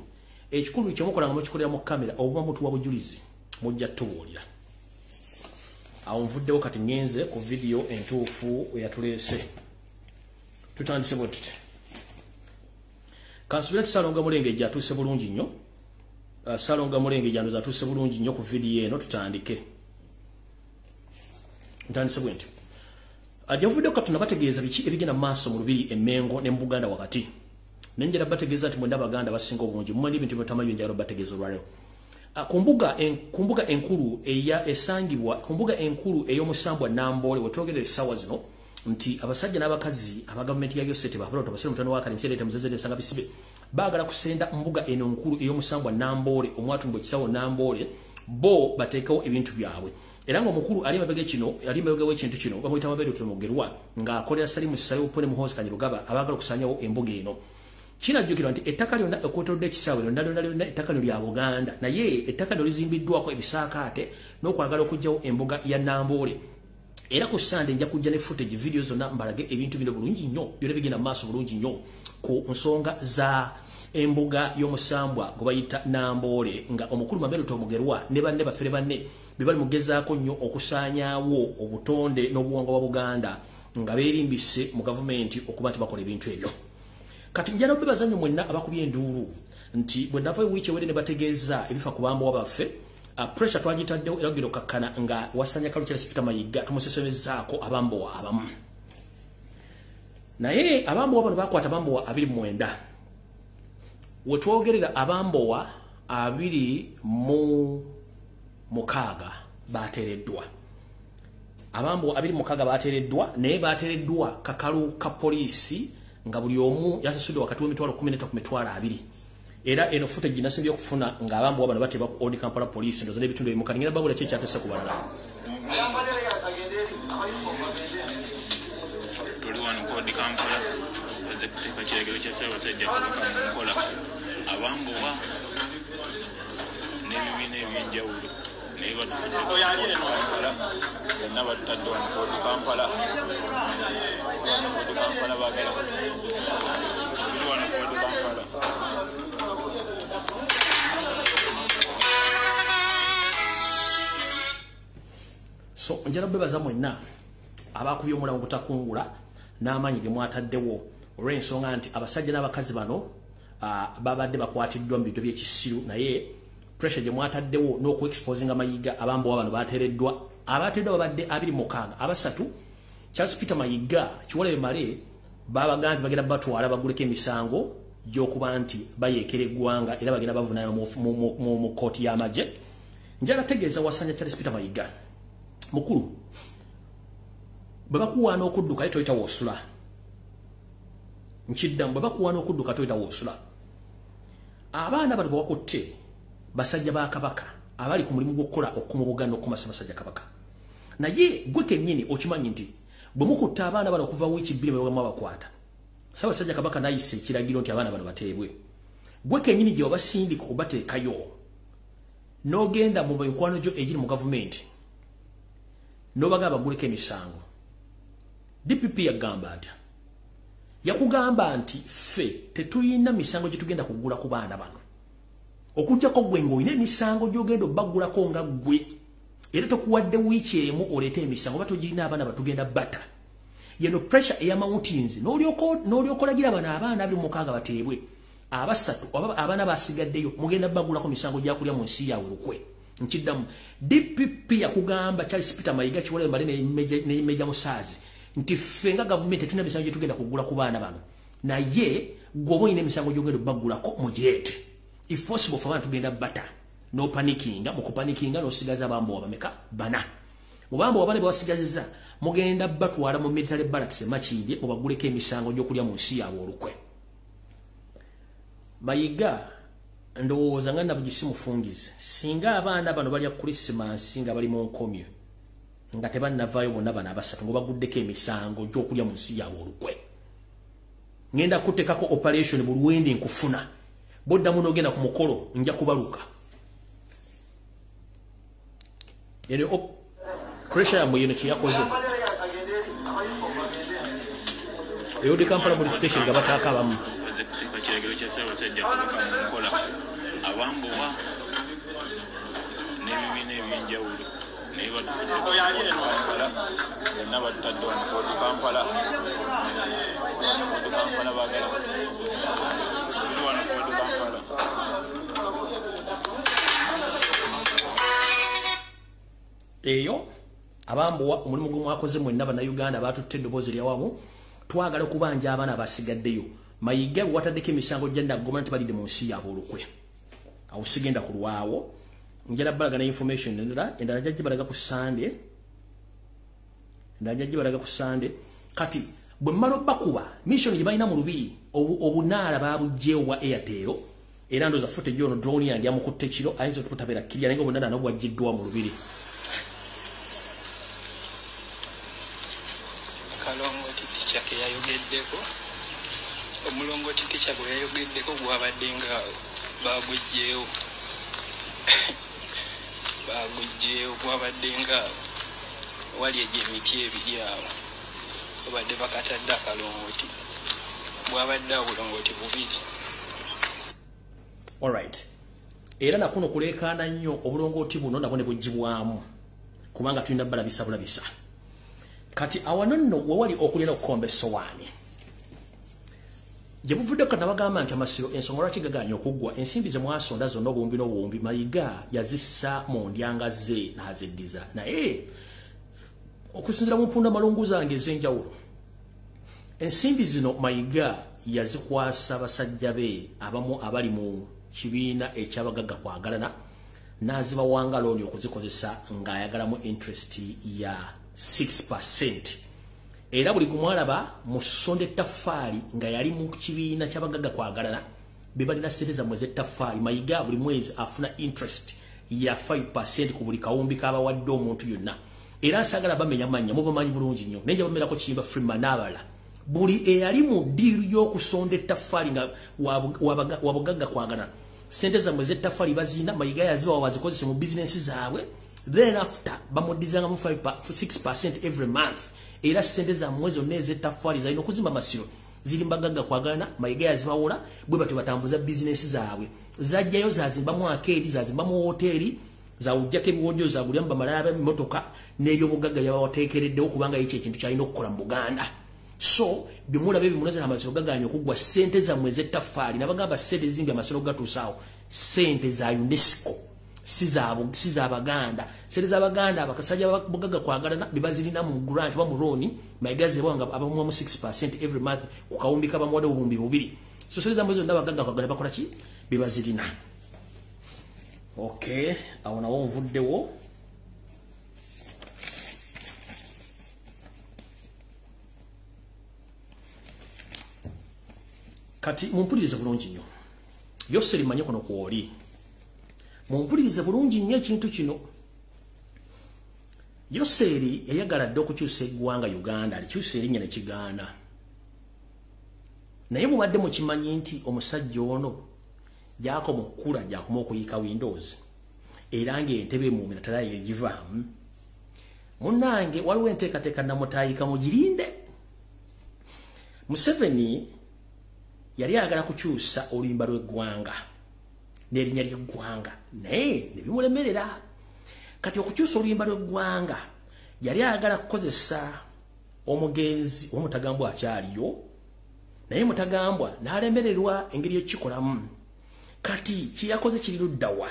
ekikulu kyemukola nga mukikolera mu kamera obuba mutuwa bujulizi mujja tubuulira awo nvuddewo kati ngenze ku video entuufu eyatuleese tutandise bwe tuti kansubira nti Salonga Mulenge atuuse bulungi nnyo Salonga Mulenge jandoza atuuse bulungi nnyo ku video eno tutandike ntandise bwe nti ajavudde ko tunabategeeza biki ebigenda maaso mu Lubiri Emmengo ne Buganda wakati nenjera bategeeza ati mwenda baganda basinga obungi mwandi bintu byotamayo njalo bategeeza olwaleo kumbuga enkulu eya esangibwa kumbuga enkulu ey'omusambwa Nambole wetogere sawa zino nti abasajja n'abakazi aba government ya Yosete ba Proto basire mutano wakali nsere temuzeze sanga bisibe bagala kusenda mbuga eno nkulu ey'omusambwa Nambole omwatumbwe kisawo Nambole bo bateekawo ebintu byabwe era ngo mukulu ali mabega kino ali mabega w'ekintu kino bamuyita Mabere Tumugerwa nga akolera Salimu Sayo pone muhozi Kanyirugaba abagala kusanyawo embuga eno kinajjukirwa nti ettaka lyonna ekwotodde ekisaawe lyonna ettaka lya Buganda naye ettaka lyo lizimbiddwako ebisaakaate n'okwagala okugyawo embuga ya Nambole era ku Sunday nja kujja ne footage video zonna mbalage ebintu bino bulungi nnyo byonna bigenda maaso bulungi nnyo ku nsonga za embuga y'omusambwa gwe bayita Namboole nga omukulu Maberuto Omugerwa ne banne bafere banne bebali mugezaako nnyo okusaanyaawo obutonde n'obuwangwa bwa Buganda nga beerimbise mu gavumenti okuba nti bakola ebintu ebyo. Kati njala bebaza nnyo mwenna abakubye enduulu nti bwe nava wiiki ewedde ne bategeeza ebifa ku bambowa baffe pressure twagitaddewo era ogenda okakkana nga wasanya Kalukira Peter Mayiga tumusesemezaako abambowa abamu. Naye abambowa bano bakwata abambowa 29 wetwogerera abambowa 26 bateereddwa. Abambowa 26 bateereddwa naye bateereddwa kakalu ka poliisi nga buli omu yasasudde wakati w'emitwalo 13 ku mitwalo 2. Era eno footage nasembye okufuna nga abambowa bano bateba ku Old Kampala police ndoza n'ebitundu ebimu kati ngenda bagula kye kyatese ku balala. Tuli wano ku Old Kampala baze kuteeka kiragiro kya Ssaabasajja Kabaka mu nkola abambowa n'ebibiina eby'enjawulo naye bonna batutadde wano ku Old Kampala baagala tuli wano ku Old Kampala. So njala bebaza mwenna abakubye omulambo butakungula n'amaanyi ge mwataddewo olw'ensonga nti abasajja n'abakazi bano babadde bakwatiddwa mu bintu by'ekisiru naye pressure gye mwataddewo n'oku-exposinga Mayiga abambowa bano bateereddwa babadde 26 abasatu Charles Peter Mayiga Kiwolere Male babagambye bagenda batwala baguleko emisango gy'okuba nti bayeekera eggwanga era bagenda bavunayo mu kooti y'amagye. Njala tegeeza wasanya Charles Peter Mayiga mukulu bwe bakuwaana okudduka toyita woosula nkiddamu bwe bakuwaana okudduka toyita woosula. Abaana bano bwe bakutte basajja ba Kabaka abali ku mulimu gw'okukola okukuma Buganda okukumasa basajja Kabaka naye gwe kennyini okimanyi nti bwe mukutte abaana bano okuva wiiki 2 bwe bamu abakwata Ssaabasajja Kabaka n'ayisa ekiragiro nti abaana bano bateebwe. Gwe kennyini gye wabasindika okubateekayo n'ogenda mu mikwano gyo egiri mu gavumenti n'obagamba baguleko emisango. DPP yagamba atya yakugamba nti ffe tetuyina misango gye tugenda kugula ku baana bano okujjako gwe ng'olina emisango gy'ogenda obbagulako nga gwe era tokuwadde wiiki emu oleete emisango oba togirina abaana batugenda bata yeno pressure eya mountains n'olyokolagira bano abaana 26 bateebwe abasatu oba abaana basigaddeyo mugenda bagulako misango gyakulya mu nsi yawe lukwe. Nkiddamu DPP yakugamba Charles Peter Mayiga Kiwolere Male ne Meja Musaazi nti ffe nga gavumenti tulina emisango gye tugenda kugula ku baana bano naye gwe olina emisango gy'ogenda obbagulako mugireete if possible for abaana tugenda bata no panikinga mu kupanikinga n'osigaza abambowa bameka 4 mu bambowa bane bawasigaziza mugenda batwala mu military barracks Makindye mubaguleko emisango gy'okulya mu nsi yaabwe olukwe. Mayiga ndowooza nga nabugisi mufungize singa abaana bano balya Christmas nga bali mu nkomyo nga tebannavaayo bonna bano abasatu nga baguddeko emisango gy'okulya mu nsi yaabwe olukwe. Ngenda kuteekako operation bulwendi nkufuna boddamu n'ogenda ku mukolo nja kubaluka. Pressure yamwe yeno kye yakoze Old Kampala police station nga bataaka abamu Kuteeka kiragiro kya Ssaabasajja Kabaka mu nkola abambowa n'ebibiina eby'enjawulo naye bonna batutadde wano ku Old Kampala baagala tuli wano ku Old Kampala. Eyo abambowa omulimu gwe mwakoze mwenna bannayuganda batutte eddoboozi lyawamu twagala okubanja abaana abasigaddeyo. Mayiga wataddeko emisango gya Nagoma nti balidde mu nsi yaabwe olukwe. Awo sigenda kulwawo njala balaga na information endala jajji balaga ku Sunday kati bwe mmala bakuba mission gye balina mu lubi obunaala babugyeewo bwa Airtel era ndoza footage ono drone yange yamukutte kiro ayinza okutabera kirya naye obunaala nabwaggiddwa mu lubiri. Kalongoti ticha ke yayogeddeko omulongoti ticha gwe yayogeddeko gwabadde nga bagujjeewo gwabadde nga wali emiti ebiri awo obadde bakatadde akalongooti bwabadde obulongooti bubiri. Alright. Era nakuno kulekaana nnyo obulongooti buno nabwo ne bugibwamu kubanga tulina bulabisa. Kati awanonno wewali okulira okukomba essowaani. Gye buvudde kati nabagamba nti amasiro ensonga lwaki gaganye okuggwa ensimbi ze mwasonda zonna obuwumbi Mayiga yazissa mu ndyanga ze n'azeddiza. Naye okusinziira mu mpunda malungu zange ez'enjawulo ensimbi zino Mayiga yazikwasa basajja be abamu abali mu kibiina ekyabagagga kwagalana n'azibawanga looni okuzikozesa ng'ayagalamu interest ya 6%. Era buli kumwalaba mu ssonda ettaffaali nga yali mu kibiina ky'abagagga kwagalana be balina ssente zammwe z'ettaffaali Mayiga buli mwezi afuna interest ya 5% ku buli kawumbi k'abawadde omuntu yonna. Era nsagala bamenya mannya mubamanyi bulungi nnyo naye bamerako kiyimba Freeman n'abala buli eyali mu ddiiru y'okusonda ettaffaali nga wabugagga kwagalana ssente zammwe z'ettaffaali bazina Mayiga yazibawa bazikozese mu bizinensi zaabwe. Then after bamudizanga mu 6% every month. Era ssente zammwe zonna ez'ettaffaali zalina okuzimba masiro ziri mbagagga kwagalana Mayiga yazibawola bwe batyo batambuza bizinensi zaabwe. Zajjayo zazimbamu akeedi zazimbamu hoteeri zawujjako ebiwojjo zagulyamu bamalaya b'emmotoka n'ebyobugagga yabawateekereddewo kubanga ekyo ekintu kyalina okukola mu Buganda. So bimulabe bimunoza amasiro gaganya okuggwa ssente zammwe z'ettaffaali nabagamba ssente zimbi amasiro gatuusaawo ssente za UNESCO sizabaganda ssente z'Abaganda abakasajja bugagga kwagalana bibazirina mu grant wa mu looni Mayiga zebwanga abamuwamu 6% every month ku kawumbi kabamuwadde obumbi bubiri. So ssente zammwe zonna abagagga kwagalana bakola ki bibazirina. Okay, awo nawo nvuddewo. Kati mumpulirize bulungi nnyo. Yoseri manye kono kwoli. Mumpulirize bulungi nnyo ekintu kino. Yoseri yayagala dde okukyusa eggwanga Uganda alikyusa erinnya ne kigaana. Naye mubadde mukimanyi nti omusajja ono gyakoma okukula gyakoma okuyiika Windows. Era ng'entebe mu minatala yegivaamu. Munnange waliwo enteekateeka namutaayika mugirinde. Museveni yali ayagala kukyusa oluyimba lw'eggwanga n'erinnya ly'eggwanga naye ne bimulemerera. Kati okukyusa oluyimba lw'eggwanga yali ayagala kukozesa omugenzi omutagambwa akyaliyo naye mutagambwa n'alemererwa engeri ekikolamu. Kati kiyakoze kiri luddawa.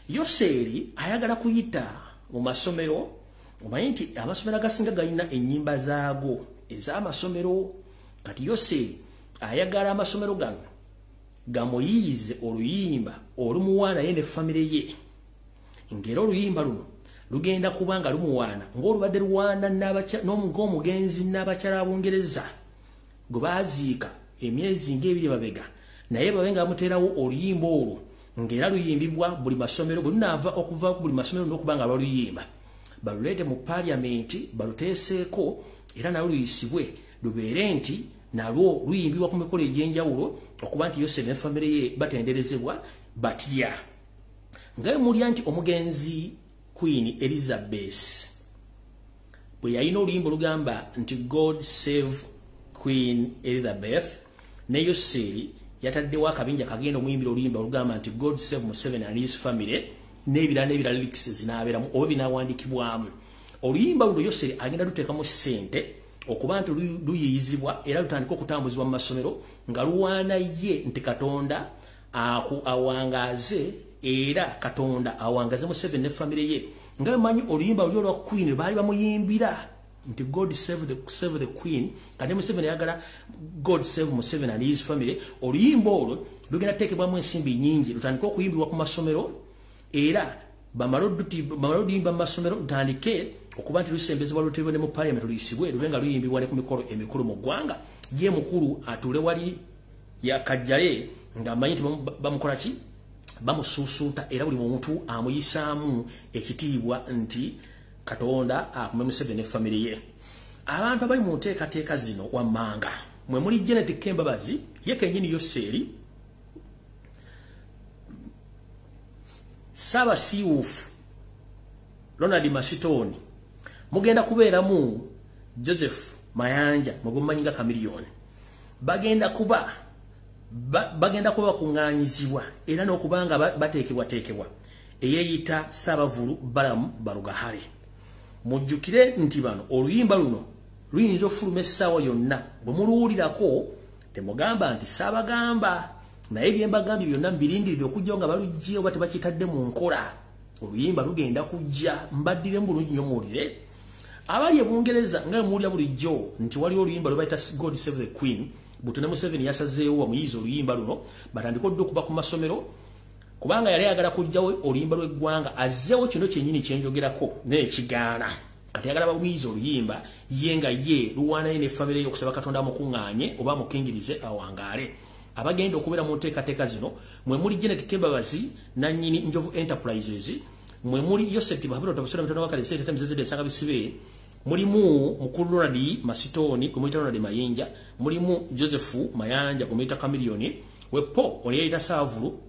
Yoseri ayagala kuyita mu masomero omanyi nti amasomero agasinga galina ennyimba zaago ez'amasomero. Kati Yoseri ayagala amasomero gano gamuyiize oluyimba olumuwaana ye ne famire ye. Ngero oluyimba luno lugenda kubanga lumuwaana ng'olubadde luwaana ng'omugenzi n'abakyala abongereza gwe baaziika emyezi ng'ebiri mabega naye babe nga bamuteerawo oluyimba olwo ng'era luyimbibwa buli masomero bwe lunaava okuva buli masomero n'okubanga baluyimba baluleete mu paliamenti baluteeseeko era nalwo luyisibwe lubeere nti nalwo luyimbibwa ku mikolo egy'enjawulo okuba nti Yoseri ne famire ye batenderezebwa batya. Nga mulya nti omugenzi Queen Elizabeth bwe yalina oluyimba olugamba nti God save Queen Elizabeth ne Yoseri yataddewo akabinja kagenda omuyimbira oluyimba olugamba nti God save Museveni and his family n'ebirala lyrics zinaabeeramu oba binaawandiikibwamu. Oluyimba luno Yoseri agenda luteekamu ssente okuba nti luyiyizibwa era lutandika okutambuzibwa mu masomero nga luwaana ye nti Katonda awangaze era Katonda awangaze Museveni ne famire ye. Nga manyi oluyimba luli olwa Queen baali bamuyimbira nti God save the Queen kandi Museveni yagala God save Museveni and his family. Oluyimba olwo lugenda teekebwamu ensimbi nnyingi lutandika okuyimbirwa ku masomero era bamalodimba mu masomero lutandike okuba nti lusembezebwa luteebwe ne mu parliament luyisibwe lubenga luyimbibwa ne ku mikolo emikulu mu ggwanga. Ye mukulu atule wali yakajjale ng'amanyi nti bamukola ki bamusuusuuta era buli muntu amuyisaamu ekitiibwa nti Katonda akume Museveni ne famire ye. Abantu abali mu nteekateeka zino wammanga mwe muli Janet Kembabazi ye kennyini Yoseri Saba Siwufu Ronald Masitoni mugenda kubeeramu Joseph Mayanja mugumanyinga Chameleone bagenda kuba kuŋŋaanyizibwa era n'okubanga bateekebwa eyeyita Sabavulu Balamu Barugahale. Mujjukire nti bano oluyimba luno luyinza ofuluma essaawa yonna bwe muluwulirako temugamba nti saabagamba naye bye mbagambye byonna mbirindirire okujja nga balugye oba tebakitadde mu nkola. Oluyimba lugenda kujja mbaddire mu bulungi nnyo muwulire. Abali e Bungereza nga muwulira bulijjo nti waliwo oluyimba lwe bayita God Save the Queen. Butone Museveni yasazeewo bamuyize oluyimba luno batandika odde okuba ku masomero kubanga yali ayagala kujjawo oluyimba lw'eggwanga azzeewo kino kyennyini kyenjogerako n'ekigaana. Kati ayagala bamuyize oluyimba ye nga ye luwaanayo ne famire y'okusaba Katonda amukuŋŋaanye oba amukingirize awangaale. Abagenda okubeera mu nteekateeka zino mwe muli Janet Kebabazi nannyini Njovu Enterprises, mwe muli Yoseti Bahabiro Tabasura Mitono Wakale Sente Temzezede Sanga Bisibe, mulimu Mukulu Ronald Masitoni kumuyita Ronald Mayinja, mulimu Joseph Mayanja kumuyita Chameleone, wepo oliyita Savulu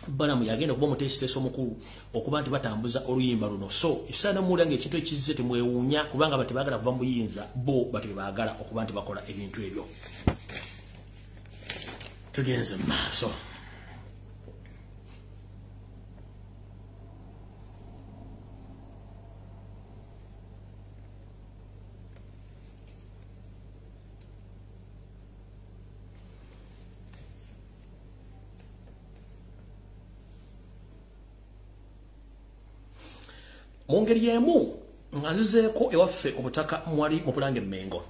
Balamu yagenda kuba mutesiteso omukulu okuba nti batambuza oluyimba luno. So isaana mulange ekintu ekizze temwewuunya kubanga bati baagala kuva mu buyinza bo bati baagala okuba nti bakola ebintu ebyo. Tugenze maaso. Mungeri yemu nganzizeeko ewaffe obutaka mwali mu Bulange Mmengo.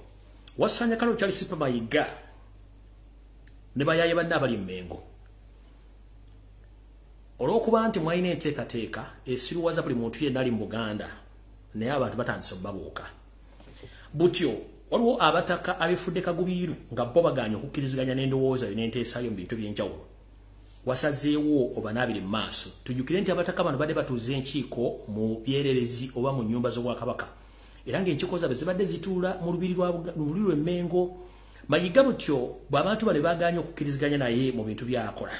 Wasanya kalo kyali Sipa Mayiga ne bayaye banna abali Mmengo. Olw'okuba nti mwalina enteekateeka esiruwaza buli muntu yenna ali mu Buganda naye abantu batandise okubabuuka. Butyo waliwo abataka abifudde kagubiiru nga bo baganya okukkiriziganya n'endowooza yo n'enteesaayo mu bintu by'enjawulo. Wasazeewo obanaabire mu maaso. Tujjukire nti abataka bano badde batuuza enkiiko mu byererezi oba mu nnyumba z'Obwakabaka. Era ng'enkiiko zaabwe zibadde zituula mu lubiri lw'Emmengo. Mayiga butyo bw'abantu bano baganya okukkiriziganya naye mu bintu by'akola.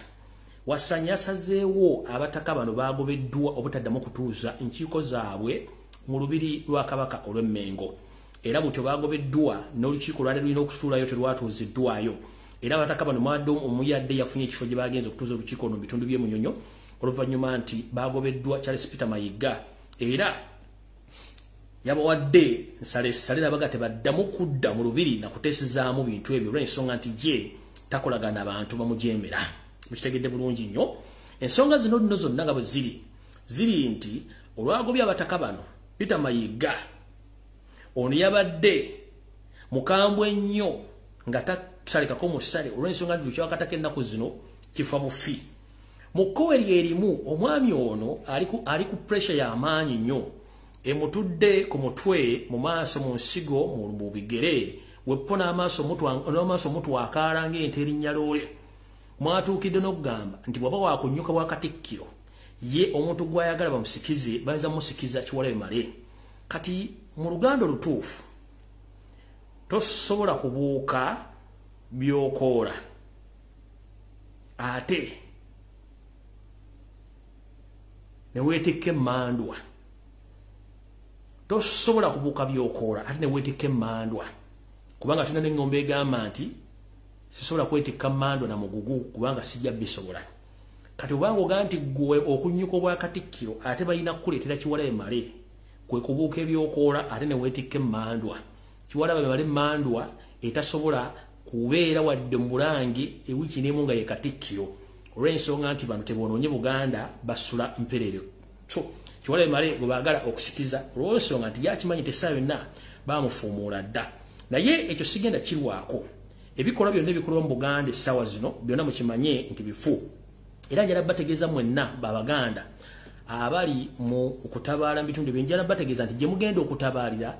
Wasanya yasazeewo abataka bano bagobeddwa obutaddamu kutuuza enkiiko zaabwe mu lubiri lwa Kabaka olw'Emmengo. Era butyo bagobeddwa n'olukiiko lwali lulina okutuulayo terwatuuziddwayo. Era abataka bano mwadde omuyadde yafunye ekifo gye bagenze okutuuza olukiiko mu bitundu by'e Munyonyo oluvannyuma nti bagobeddwa Charles Peter Mayiga era yabawadde nsalesalera baga tebaddamu kudda mu lubiri na kuteesezaamu bintu ebyo olw'ensonga nti ye takolagana abantu bamujeemera. Mukitegedde bulungi nnyo. Ensonga zino nno zonna nga bwe ziri nti olwagobya abataka bano Peter Mayiga ono yabadde mukambwe nnyo nga tasalikako musale olw'ensonga nti kyawakatako ennaku zino kifa bufi. Mu kkowe erimu omwami ono ali ku pressure y'amaanyi nnyo emutudde ku mutwe mu maaso mu nsigo mu bigere weppo n'amaaso mutu akaala ng'ente erinnya loole. Mwatuukidde n'okugamba nti bw'aba waakunnyuka bwa Katikkiro ye omuntu gw'ayagala bamusikize bayinza musikiza Kiwalabe Male. Kati mu Luganda olutuufu tosobola kubuuka by'okoola ate ne weetikka emmandwa. Tosobola kubuuka by'okoola ate ne weetikka emmandwa kubanga tulina n'eŋŋombe egamba nti sisobola kwetikka mmandwa na mugugu kubanga sijja bisobola. Kati obanga ogaa nti gwe okunnyuka obwa Katikkiro ate balina kukuleetera Kiwalabe Male kwe kubuuka ebyokoola ate ne weetikka emmandwa. Kiwalabe Male mmandwa etasobola kubeera wadde mu Bulange ewiiki n'emu nga ye Katikkiro olw'ensonga nti bano teboonoonye Buganda basula mperere. So Kiwalabe Male gwe baagala okusikiza olw'ensonga nti yakimanyi tesaayo yonna baamufuumuula dda. Naye ekyo sigenda kirwako. Ebikolwa byonna ebikolwa mu Buganda essaawa zino byonna mukimanye nti bifu. Era njala bategeeza mwenna Babaganda abali mu kutabaala mu bitundu ebyo, njala bategeeza nti gye mugenda okutabaalira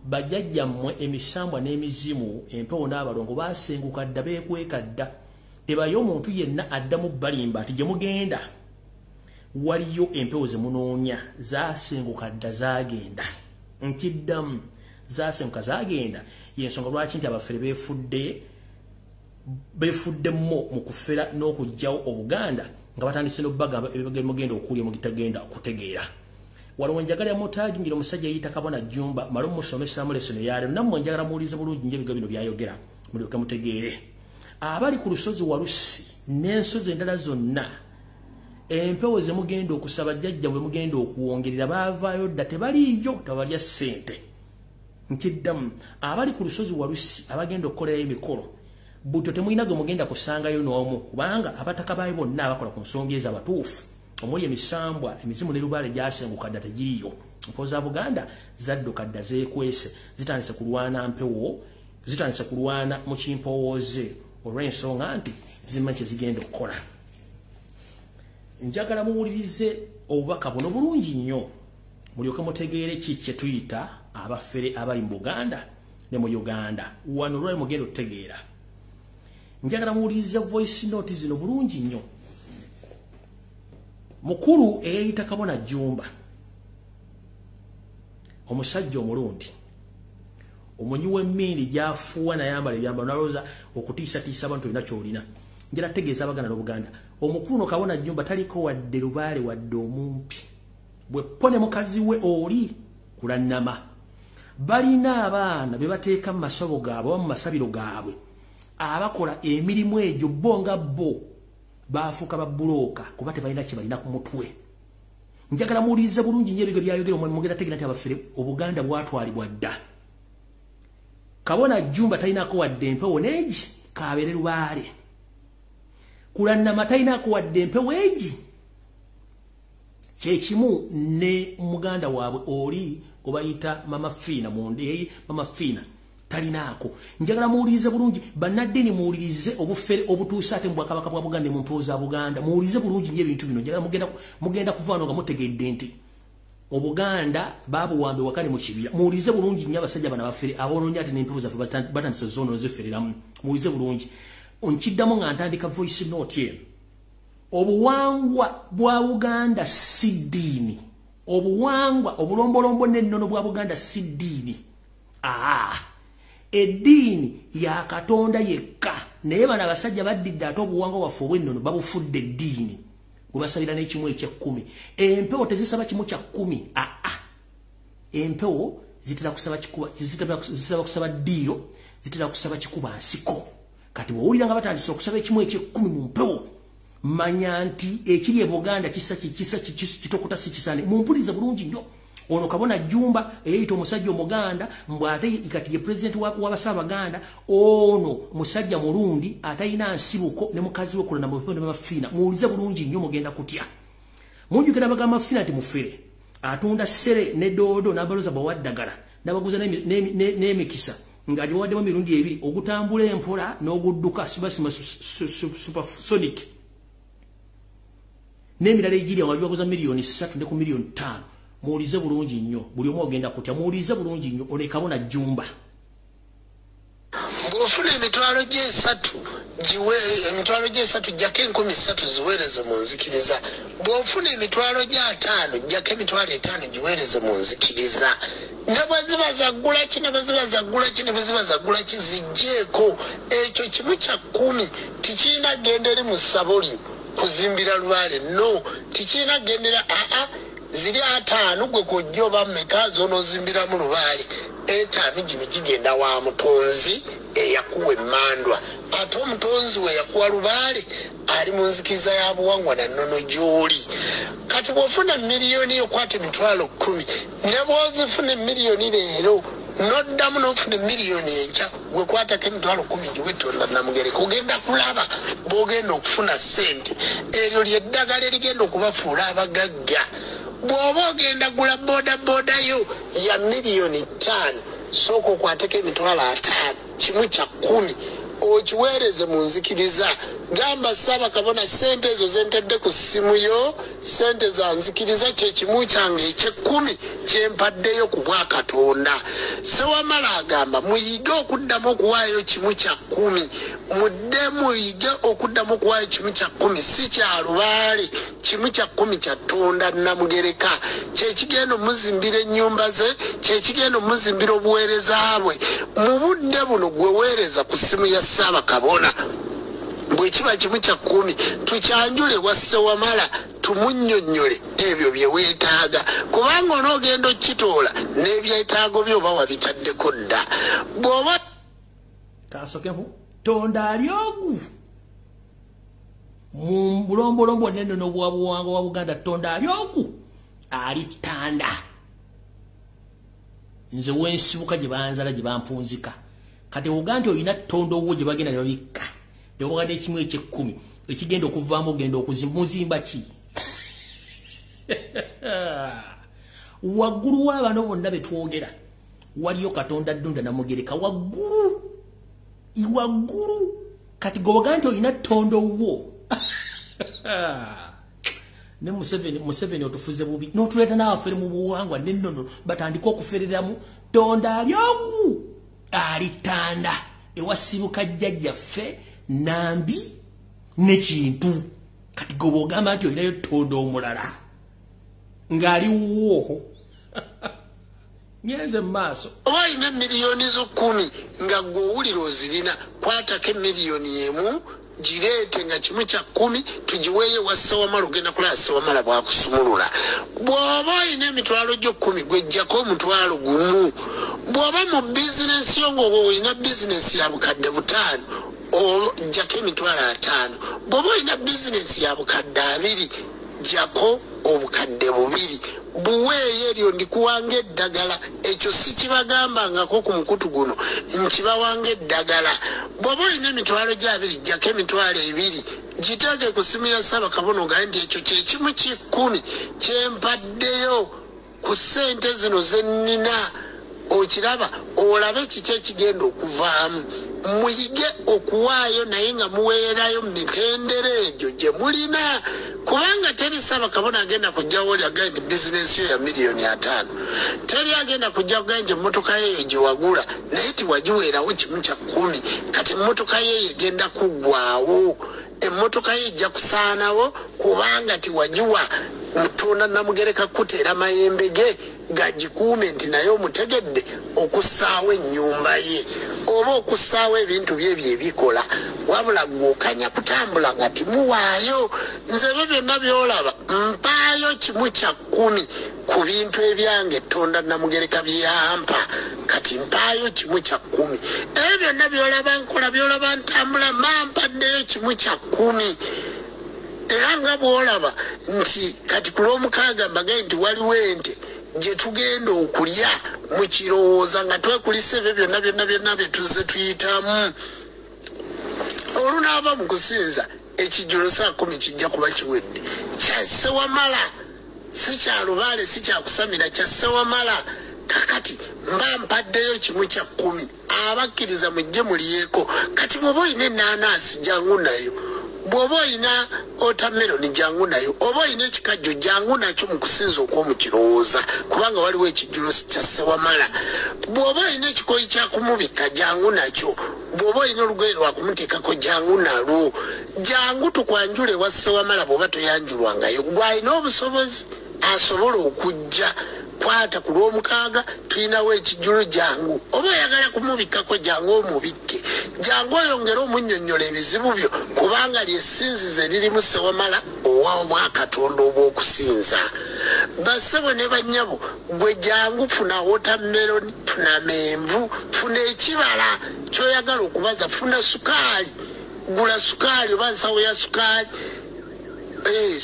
bajjajjammwe emisambwa n'emizimu empewo n'abalongo baasenguka dda beekweka dda. Tebayo omuntu yenna addamu balimba nti gye mugenda waliyo empewo ze munoonya zaasenguka dda zaagenda. Nkiddamu zaasenguka zaagenda y'ensonga lwaki nti abafere beefuddemmo mu kufera n'okugyawo Obuganda nga batandise n'obbagamba ebibagenda mugenda okulya mugitagenda okutegeera. waliwo njagala mutaagi ngiro musajja yita Kabona Jumba malo musomesa mu lesson yale namwe njagala mulize bulungi nje biga bino byayogera mulyoke mutegeere abali ku lusozi Walusi n'ensozi endala zonna empewo ze mugenda okusaba jjajja bwe mugenda okuwongerera baavaayo dda tebaliyo tabalya ssente nkiddamu abali ku lusozi Walusi abagenda okukolera emikolo buto temuyinago mugenda kusangayo n'omu kubanga abataka baayo bonna abakola ku nsonga ez'abatuufu omuli emisambwa emizimu ne lubaale gyasenguka dda tegiriyo mpoza Buganda zadduka dda zeekwese zitandise kulwana mpewo zitandise kulwana mu kimpowooze olw'ensonga nti zimma kye zigenda okukola njagala muwulirize obubaka buno bulungi nnyo mulyoke mutegeere ki kye tuyita abafere abali mu Buganda ne mu Uganda wano lwali mugenda okutegeera njagala muwulirize voice note zino bulungi nnyo mukulu eyayita Kabona Jumba omusajja omulundi omunyi w'emmindi gyafuuwa nayambala ebyambalo nalowooza okutiisatiisa abantu olina kyolina njala tegeeza Abaganda n'Obuganda omukulu Kabona Jumba taliko wadde lubaale wadde omumpi bwe pone mukazi we oli kulannama balina abaana be bateeka mu masabo gaabwe oba mu masabiro gaabwe abakola emirimu egyo bo nga bo baafuuka babbulooka kuba tebalina kye balina ku mutwe njagala muwulirize bulungi nnyo ebyo byayogera mugenda tegeera nti abafere Obuganda bwatwalibwa dda Kabona Jumba talinako wadde empewo neegi kabeere lubaale kulannama talinako wadde empewo egi kyekimu ne muganda waabwe oli obayita Mama Fina mundeyi Mama Fina talinaako njagala muwulirize bulungi bannaddiini muwulirize obufere obutuusa ate mu Bwakabaka bwa Buganda mu mpooza Buganda muwulirize bulungi nnyo ebintu bino njagala mugenda kuvaano nga mutegedde nti Obuganda babuwambe wakali mu kibira muwulirize bulungi nnyo abasajja bana bafere aboononya ate n'empewo zaffe batandise zoono zifereramu muwulirize bulungi onkiddamu nga ntandika voice note eno obuwangwa bwa Buganda si ddiini obuwangwa obulombolombo n'ennono bwa Buganda si ddiini eddiini ya Katonda yekka naye bano abasajja baddidde ate obuwangwa waffe obw'ennono babufudde eddiini bwe basabira n'ekimu eky'ekkumi empewo tezisaba kimu kya kkumi empewo zitera kusaba ddiiro zitera kusaba kikuba nsiko kati bw'owulira nga batandise okusaba ekimu eky'ekkumi mu mpewo manya nti ekiri e Buganda kisa kitokota si kisaane mumpulirize bulungi nnyo ono Kabona Jumba eyayita omusajja Omuganda mbw'ate kati ye president w'Abassaabaganda ono musajja mulundi atalina nsibuko ne mukazi we kulana mu bipondo by'Amafina muwulize bulungi nnyo mugenda kutya mujjukira bagamba Amafina nti mufere atunda ssere ne doodo n'abaloza bawaddagala n'abaguza n'emikisa ng'agibawaddemu emirundi ebiri ogutambula empola n'ogudduka sibasima supersonic n'emirala egiri awo baguza miliyoni 3 ne ku miliyoni 5 muwulize bulungi nnyo buli omu ogenda kutya muwulize bulungi nnyo ono Kabona Jumba bw'ofuna emitwalo gy'esatu jjako 13 ziweereze mu nzikiriza bw'ofuna emitwalo gy'ataano jjako emitwalo 5 giweereze mu nzikiriza ne bwe ziba zaggula ki ne bwe ziba zaggula ki zijjeeko ekyo kimu kya 10 tikirina genda eri mu ssabo lyo kuzimbira lubaale no tikirina gendera ziri 5 gwe kujja oba mmeka z'onoozimbiramu lubaale 5 gino gigenda wa mutonzi eyakuwa emmandwa ate omutonzi we yakuwa lubaale ali mu nzikiriza ya buwangwa na nnono gy'oli kati bw'ofuna miliyoni yokwata emitwalo 10 ne bw'ozifuna miliyoni leero noddamu n'ofuna miliyoni enkya gwe kwatako emitwalo 10 giwetonda Namugereka ogenda kulaba bw'ogenda okufuna ssente eryo lyeddagala erigenda okubafuula abagagga bw'oba ogenda gula bodaboda yo ya miliyoni 5 sooka okwateko emitwalo 5 kimu kya 10 okiweereze mu nzikiriza gamba Ssaabakabona ssente ezo zentedde ku ssimu yo ssente za nzikiriza kyekimu kyange eky'ekkumi kyempaddeyo ku Bwakatonda Ssewamala agamba muyige okuddamu okuwaayo kimu kya 10 mudde muyige okuddamu okuwaayo kimu kya 10 si kya lubaale kimu kya 10 kya Tonda Namugereka kyekigenda omuzimbira ennyumba ze kyekigenda omuzimbira obuweereza bwe mu budde buno gwe weereza ku ssimu ya Ssaabakabona bwe kiba kimu kya 10 tukyanjule wa Ssewamala tumunnyonnyole ebyo bye weetaaga kubanga onoogenda okitoola n'ebyetaago byoba wabitaddeko dda bw'oba kasokeho tonda alyogu mu bulombolombo neno n'obwabuwanga wa Buganda tonda alyogu alitanda nze wensibuka gye banzala gye bampunzika kati Uganda oyina tondo owo gye bagenda ne babikka ne Buganda ekimu eky'ekkumi ekigenda okuvaamu ogenda okuzimba ki waggulu w'abano bonna be twogera waliyo Katonda Ddunda Namugereka waggulu kati Uganda oyina tondo owo ne Museveni otufuze bubi n'otuleeta n'abafere mu buwangwa n'ennono batandika okufereramu tonda alyogu alitanda ewasibuka jjajjaffe Nambi n'ekintu kati gobo ogamba nti olinayo tonda omulala ng'aliwo nyenze mu maaso oba olina miliyoni zo 10 nga gw'owulira ozirina kwatako miliyoni emu gireete nga kimu kya 10 tugiweeyo wa Ssewamala ogenda kulaba Ssewamala bwakusumulula bw'oba olina emitwalo gyo 10 gwejjako omutwalo gumu bw'oba mu bizinensi yo ng'oba olina bizinensi ya bukadde 5 ojjako emitwalo 5 bw'oba olina bizinensi ya bukadde 2 jjako obukadde 2 buweeyo eryo ndikuwanga eddagala ekyo si kibagambangako ku mukutu guno nkibawanga eddagala bw'oba olina emitwalo gya 2 jjako emitwalo 2 giteeke ku simu ya Ssaabakabona ogaye nti ekyo kye kimu ky'ekkumi kyempaddeyo ku ssente zino ze nnina okiraba olabe kiki ekigenda okuvaamu muyige okuwaayo naye nga muweerayo mitendera egyo gye mulina kubanga teri Ssaabakabona agenda kujjawo oli agaye nti bizinensi yo ya miliyoni 5 teri agenda kujja kugaye nti emmotoka yeeyo gye wagula naye tiwagiweerawo kimu kya 10 kati emmotoka yeeyo egenda kuggwaawo emmotoka ye ejja kusaanawo kubanga tiwagiwa Katonda Namugereka kuteera mayembe ge gagikuume nti naye omutegedde okussaawo ennyumba ye oba okussaawo ebintu bye byebikola wabula gw'okanya kutambula nga timuwaayo nze byo byonna byolaba mpaayo kimu kya 10 ku bintu ebyange Katonda Namugereka byeyampa kati mpaayo kimu kya 10 ebyo byonna byolaba nkola byolaba ntambula mpaddeyo kimu kya 10 era nga bw'olaba nti kati ku lw'omukaaga mbagaye nti waliwo ente gye tugenda okulya mu kirowooza nga twekulisa ebyo byonna bye tuzze tuyitamu olunaava mu kusinza ekijjulo saa 10 kijja kuba kiwedde kya Ssewamala si kya Lubaale si kya kusamira kya Ssewamala kakati mba mpaddeyo kimu kya 10 abakkiriza mujje mulyeko kati bw'oba olina ennaanaasi jangu nayo bw'oba olina otameroni jangu nayo oba olina ekikajjo jangu nakyo mu kusinza okw'omukirowooza kubanga waliwo ekijjulo kya Ssewamala bw'oba olina ekikoyi kya kumubikka jangu nakyo bw'oba olina olugoye lwa kumuteekako jangu nalwo jangu tukwanjule wa Ssewamala bw'oba toyanjulwangayo gw'alina obusobozi asobola okujja kwata ku lw'omukaaga tulinawo ekijjulo jangu oba oyagala kumubikkako jangu omubikke jangu oyongere omunnyonnyola ebizibu byo kubanga lyessinzize lirimu Ssewamala owa Katonda obw'okusinza bassebo ne bannyabo gwe jangu funa wotameroni funa menvu funa ekibala kyoyagala okubaza funa sukaali gula sukaali oba nsawo ya sukaali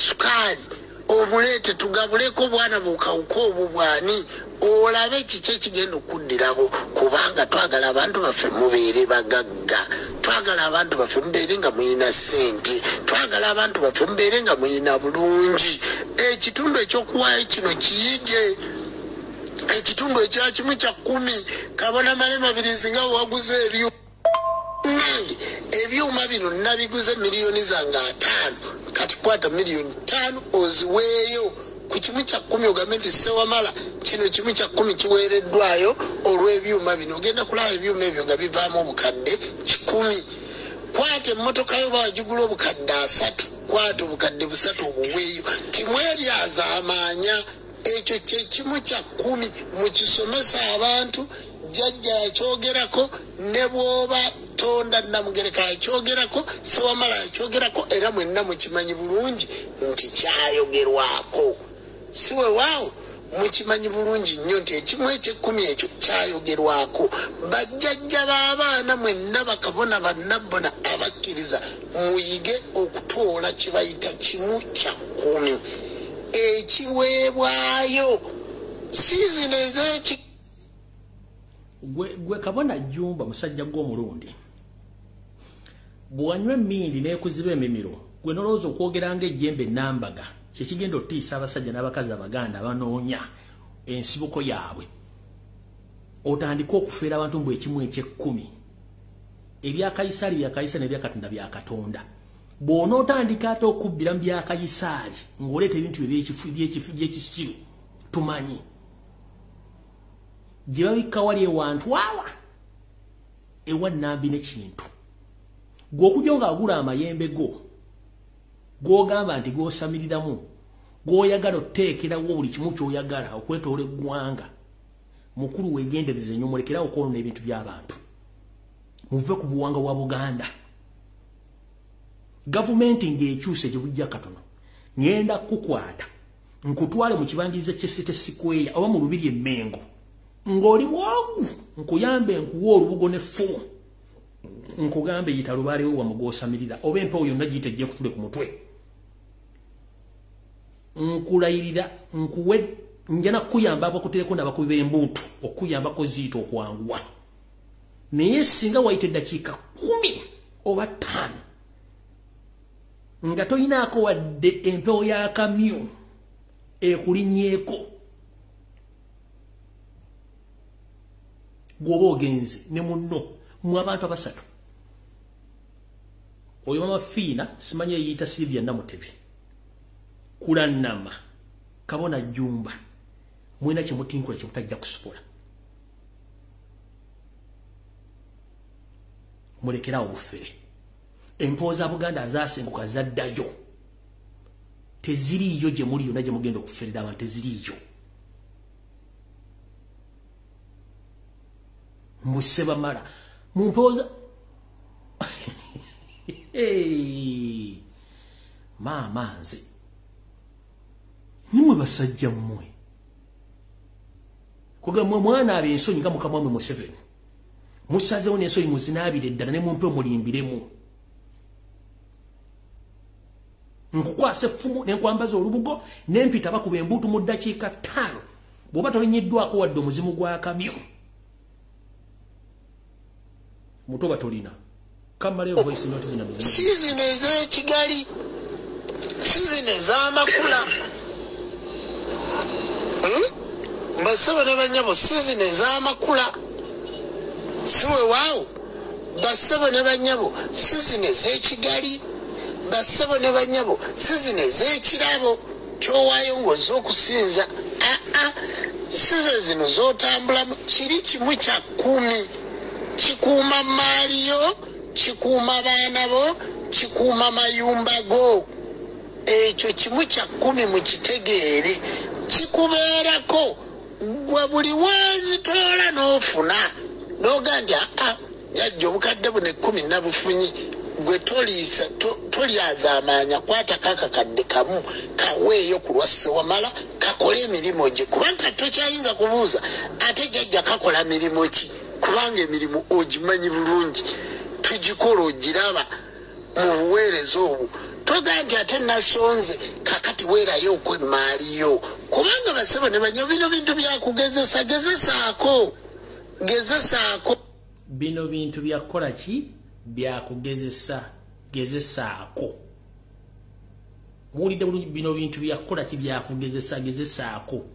sukaali obuleete tugabuleko bwana bukawuka obwo bwani olabe kiki ekigenda okuddirako kubanga twagala abantu baffe mubeere bagagga twagala abantu baffe mubeere nga muyina ssente twagala abantu baffe mubeere nga muyina bulungi ekitundu ekyokuwaayo kino kiyige ekitundu ekya kimu kya 10 Kabona Malema Birizi nga waguze nange ebyuma bino nabiguze miliyoni zange 5 kati kwata miliyoni 5 oziweeyo ku kimu kya 10 ogambe nti Ssewamala kino kimu kya 10 kiweereddwayo olw'ebyuma bino ogenda kulaba ebyuma ebyo nga bivaamu obukadde 10 kwata emmotoka yo bawagigula obukadde 3 kwata obukadde 3 obuweeyo timweryaza amaanya ekyo kye kimu kya 10 mukisomesa abantu jjajja yakyogerako ne bw'oba Katonda Namugereka yakyogerako, Sewamala yakyogerako, era mwenna mukimanyi bulungi nti kyayogerwako. Siwe waawo mukimanyi bulungi nnyo nti ekimu eky'ekkumi ekyo kyayogerwako. Bajjajja b'abaana mwenna bakabona bannabona abakkiriza muyige okutoola kye bayita kimu kya kkumi ekiweebwayo sizini ez'eki. Gwe Kabona Jumba musajja gw'omulundi bw'anywa emmindi n'ekuziba emimiro gwe nolowooza okwogera ng'ejjembe Nambaga kyekigenda otiisa abasajja n'abakazi Abaganda abanoonya ensibuko yaabwe otandika okufeera abantu mbwe ekimu eky'ekkumi ebya Kayisaali bya Kayisaali n'ebya Katonda bya Katonda. Bw'onootandika ate okubbira mu bya Kayisaali ng'oleeta ebintu by'ekisiru tumanyi gye babikka wali ewantu wawa ewa Nambi n'ekintu gw'okujja ng'agula amayembe go gw'ogamba nti gw'osamiriramu gw'oyagala oteekerawo buli kimu ky'oyagala okwetoola eggwanga mukulu weegendereze nnyo mulekerawo okwonoona ebintu by'abantu muve ku buwanga bwa Buganda. Gavumenti ng'ekyuse gye bujja katono ngenda kukwata nkutwale mu kibangirize ky'City Square oba mu Lubiri Emmengo ng'oli bwogu nkuyambe nkuwa olubugo n'effumu nkugambe yita lubaale we wamugoosamirira oba empewo yonna giyite ejje kutule ku mutwe nkulayirira nkuwe njana kuyamba abakutereko n'abakubi b'embuutu okuyambako ziita okwanguwa naye singa wayita eddakiika 10 oba 5 nga toyinaako wadde empewo ya kamyu ekulinnyeeko gwoba ogenze ne munno mu abantu abasatu oyo Mama Fiina simanyi eyiyita Silvia Namutebi Kulannama Kabona Jumba mwena kyemutinkula kyemutajja kusobola mulekerawo obufere empewo za Buganda azaasenguka zaddayo teziriiyo gye muli yonna gye mugenda okuferera abantu teziriiyo Musebamala mumpoza Mama nze nimwe basajja mmwe kugamwe mwana ab'ensonyi nga Mukama wamwe Museveni musazeewo n'ensonyi muzinaabire ddala ne mumpe mulimbiremu nkukwasa effumu n'enkwambaza olubugo n'empita bakuba embuutu mu ddakiika 5 bw'oba tolinyiddwako wadde omuzimu gwa kamyu mutoba tolina kamaleyo voice note zina bizina sizini ez'ekigali sizini ez'amakula basebo ne banyabo sizini ez'amakula siwe waawo basebo ne banyabo sizini ez'ekigali basebo ne banyabo sizini ez'ekirabo kyowaayo ng'ozze okusinza size zino z'otambulamu kiri kimu kya 10 kikuuma maaliyo kikuuma baana bo kikuuma mayumba go ekyo kimu kya 10 mu kitegeere kikubeerako gwe buli wazitoola n'ofuna n'oga nti yajja obukadde buno 10 nabufunyi gwe tolyazaamaanya kwatako akakadde kamu kaweeyo ku lwa Sewamala kakole emirimu gye kubanga tokyayinza kubuuza ate jajja kakola mirimu ki kubanga emirimu ogimanyi bulungi tugikola ogiraba mu buweereza obwo toga nti ate nasonze kakati weerayo okwemaaliyo kubanga basebo ne banyo bino bintu byakugezesa gezesaako bino bintu byakukola ki byakugezesa gezesaako muwulidde bulungi bino bintu byakukola ki byakugezesa gezesaako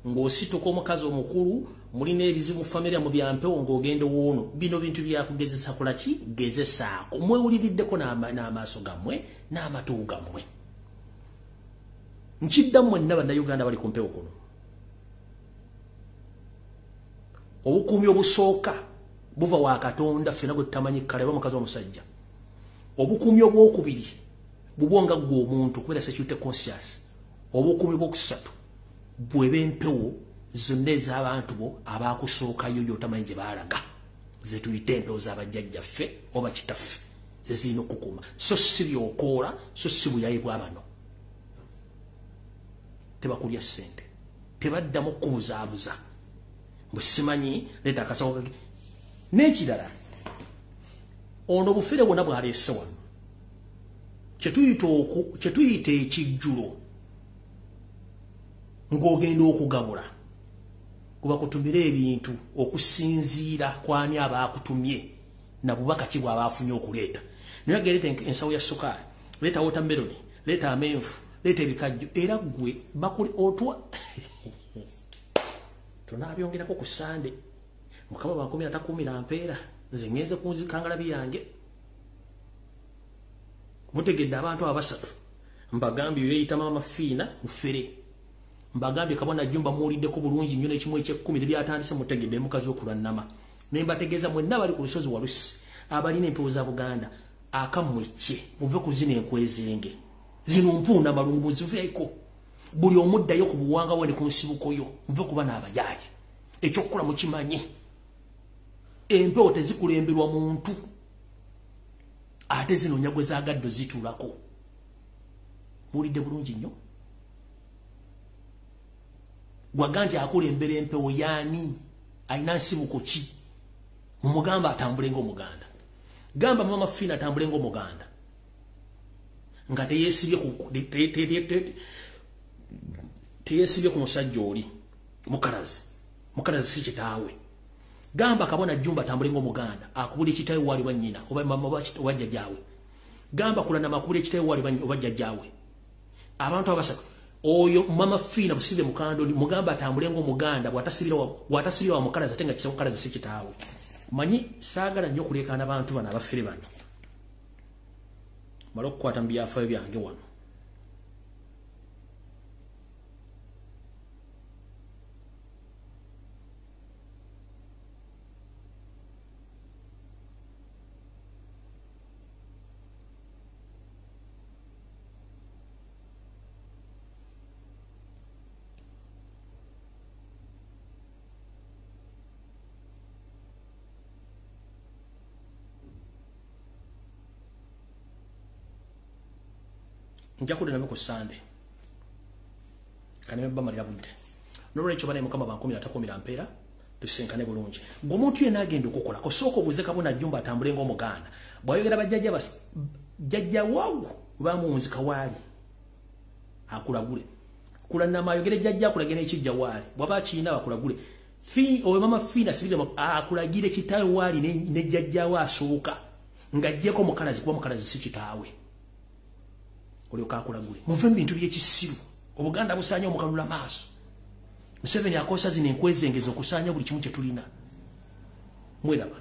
ng'osituka omukazi omukulu mulina ebizibu famire mu byampewo ng'ogenda woono bino bintu byakugezesa kola ki gezesaako mwewuliriddeko n'amaaso gammwe n'amatu gammwe nkiddamu mwenna bannayuganda bali ku mpewo kuno obukuumi obusooka buva wa Katonda ffena gwe tutamanyi kale oba mukazi omusajja obukuumi obwokubiri bubwonga gwe omuntu kubera security conscious obukuumi bwokusatu bweba empewo zonna ez'abantu bo abakusookayo gy'otamanyi gye baalaga ze tuyite endowooza abajjajjaffe oba kitaffe ze zirina okukuuma so si byokoola so si buyayi bwa bano tebakulya ssente tebaddamu okubuzaabuza bwe simanyi leeta akasawo n'ekirala ono obufere bwonna bwaleese wano kyetuyita ekijjulo ng'ogenda okugabula kubakutumira ebintu okusinziira kwani abaakutumye na bubaka ki bw'abaafunye okuleeta naye agaleeta ensawo ya sukaali leeta watermelon leeta amenvu leeta ebikajjo era gwe bakuli otwa tunaabyongerako ku Sande mukama bankumi atakumira mpeera nze ngenze kunzikangalabi yange mutegedde abantu abasatu mbagambye yeyita mama Fiina mufere mbagambye kabona jumba muwuliddeko bulungi nnyo n'ekimu eky'ekkumi byatandise mutegedde mukazi okulannama ne mbategeeza mwenna bali ku lusozi walusi abalina empewo za Buganda akamwekye muve ku zino enkwezenge zino mpuunda malungu ziveeko buli omuddayo ku buwanga wene ku nsibukoyo muve kuba n'abayaaye ekyokukola mukimanyi empewo tezikulemberwa muntu ate zino nyagwe zagaddo zituulako muwulidde bulungi nnyo gwaga nti akulembera empewo yaani alina nsibuko ki mumugamba atambule ng'Omuganda gamba mama Fiina atambule ng'Omuganda nga teyesibye ku musajja oli mukalazi si kitaawe gamba kabona Jumba atambule ng'Omuganda akubula ekitaawe wali wa nnyina oba mama oba jjajjaawe gamba kulana makubula ekitaawe wali oba jjajjaawe abantu abasatu oyo mama Fiina busibe mukando mugamba atambule ng'Omuganda bwatasibira wa mukalazi ate nga kitaawe si kitaawe manyi saagala nnyo kulekana abantu bano abafere bano mala okukwata mu byafaayo byange wano njakude nabyo ku Sande kanebe bamalira budde n'olwekyo bane mukama bankumi atakumira mpeera tusenkane bulungi ng'omuntu yenna agenda okukola kosooka obuze kabona Jumba atambule ng'Omuganda bwayogera bajjajja waagu bamuwunzika waali akulagule kulannama ayogere jjajja akulagire ekijja waali bwaba akiina bakulagule oyo mama Fiina sibire akulagire kitaawe waali ne jjajjaawe asooka ng'ajjeko mukalazi kuba mukalazi si kitaawe olyoka akulagule muve mu bintu by'ekisiru Obuganda busaanya omukalula maaso Museveni akosa zino enkwezengeza okusaanya buli kimu kye tulina mweraba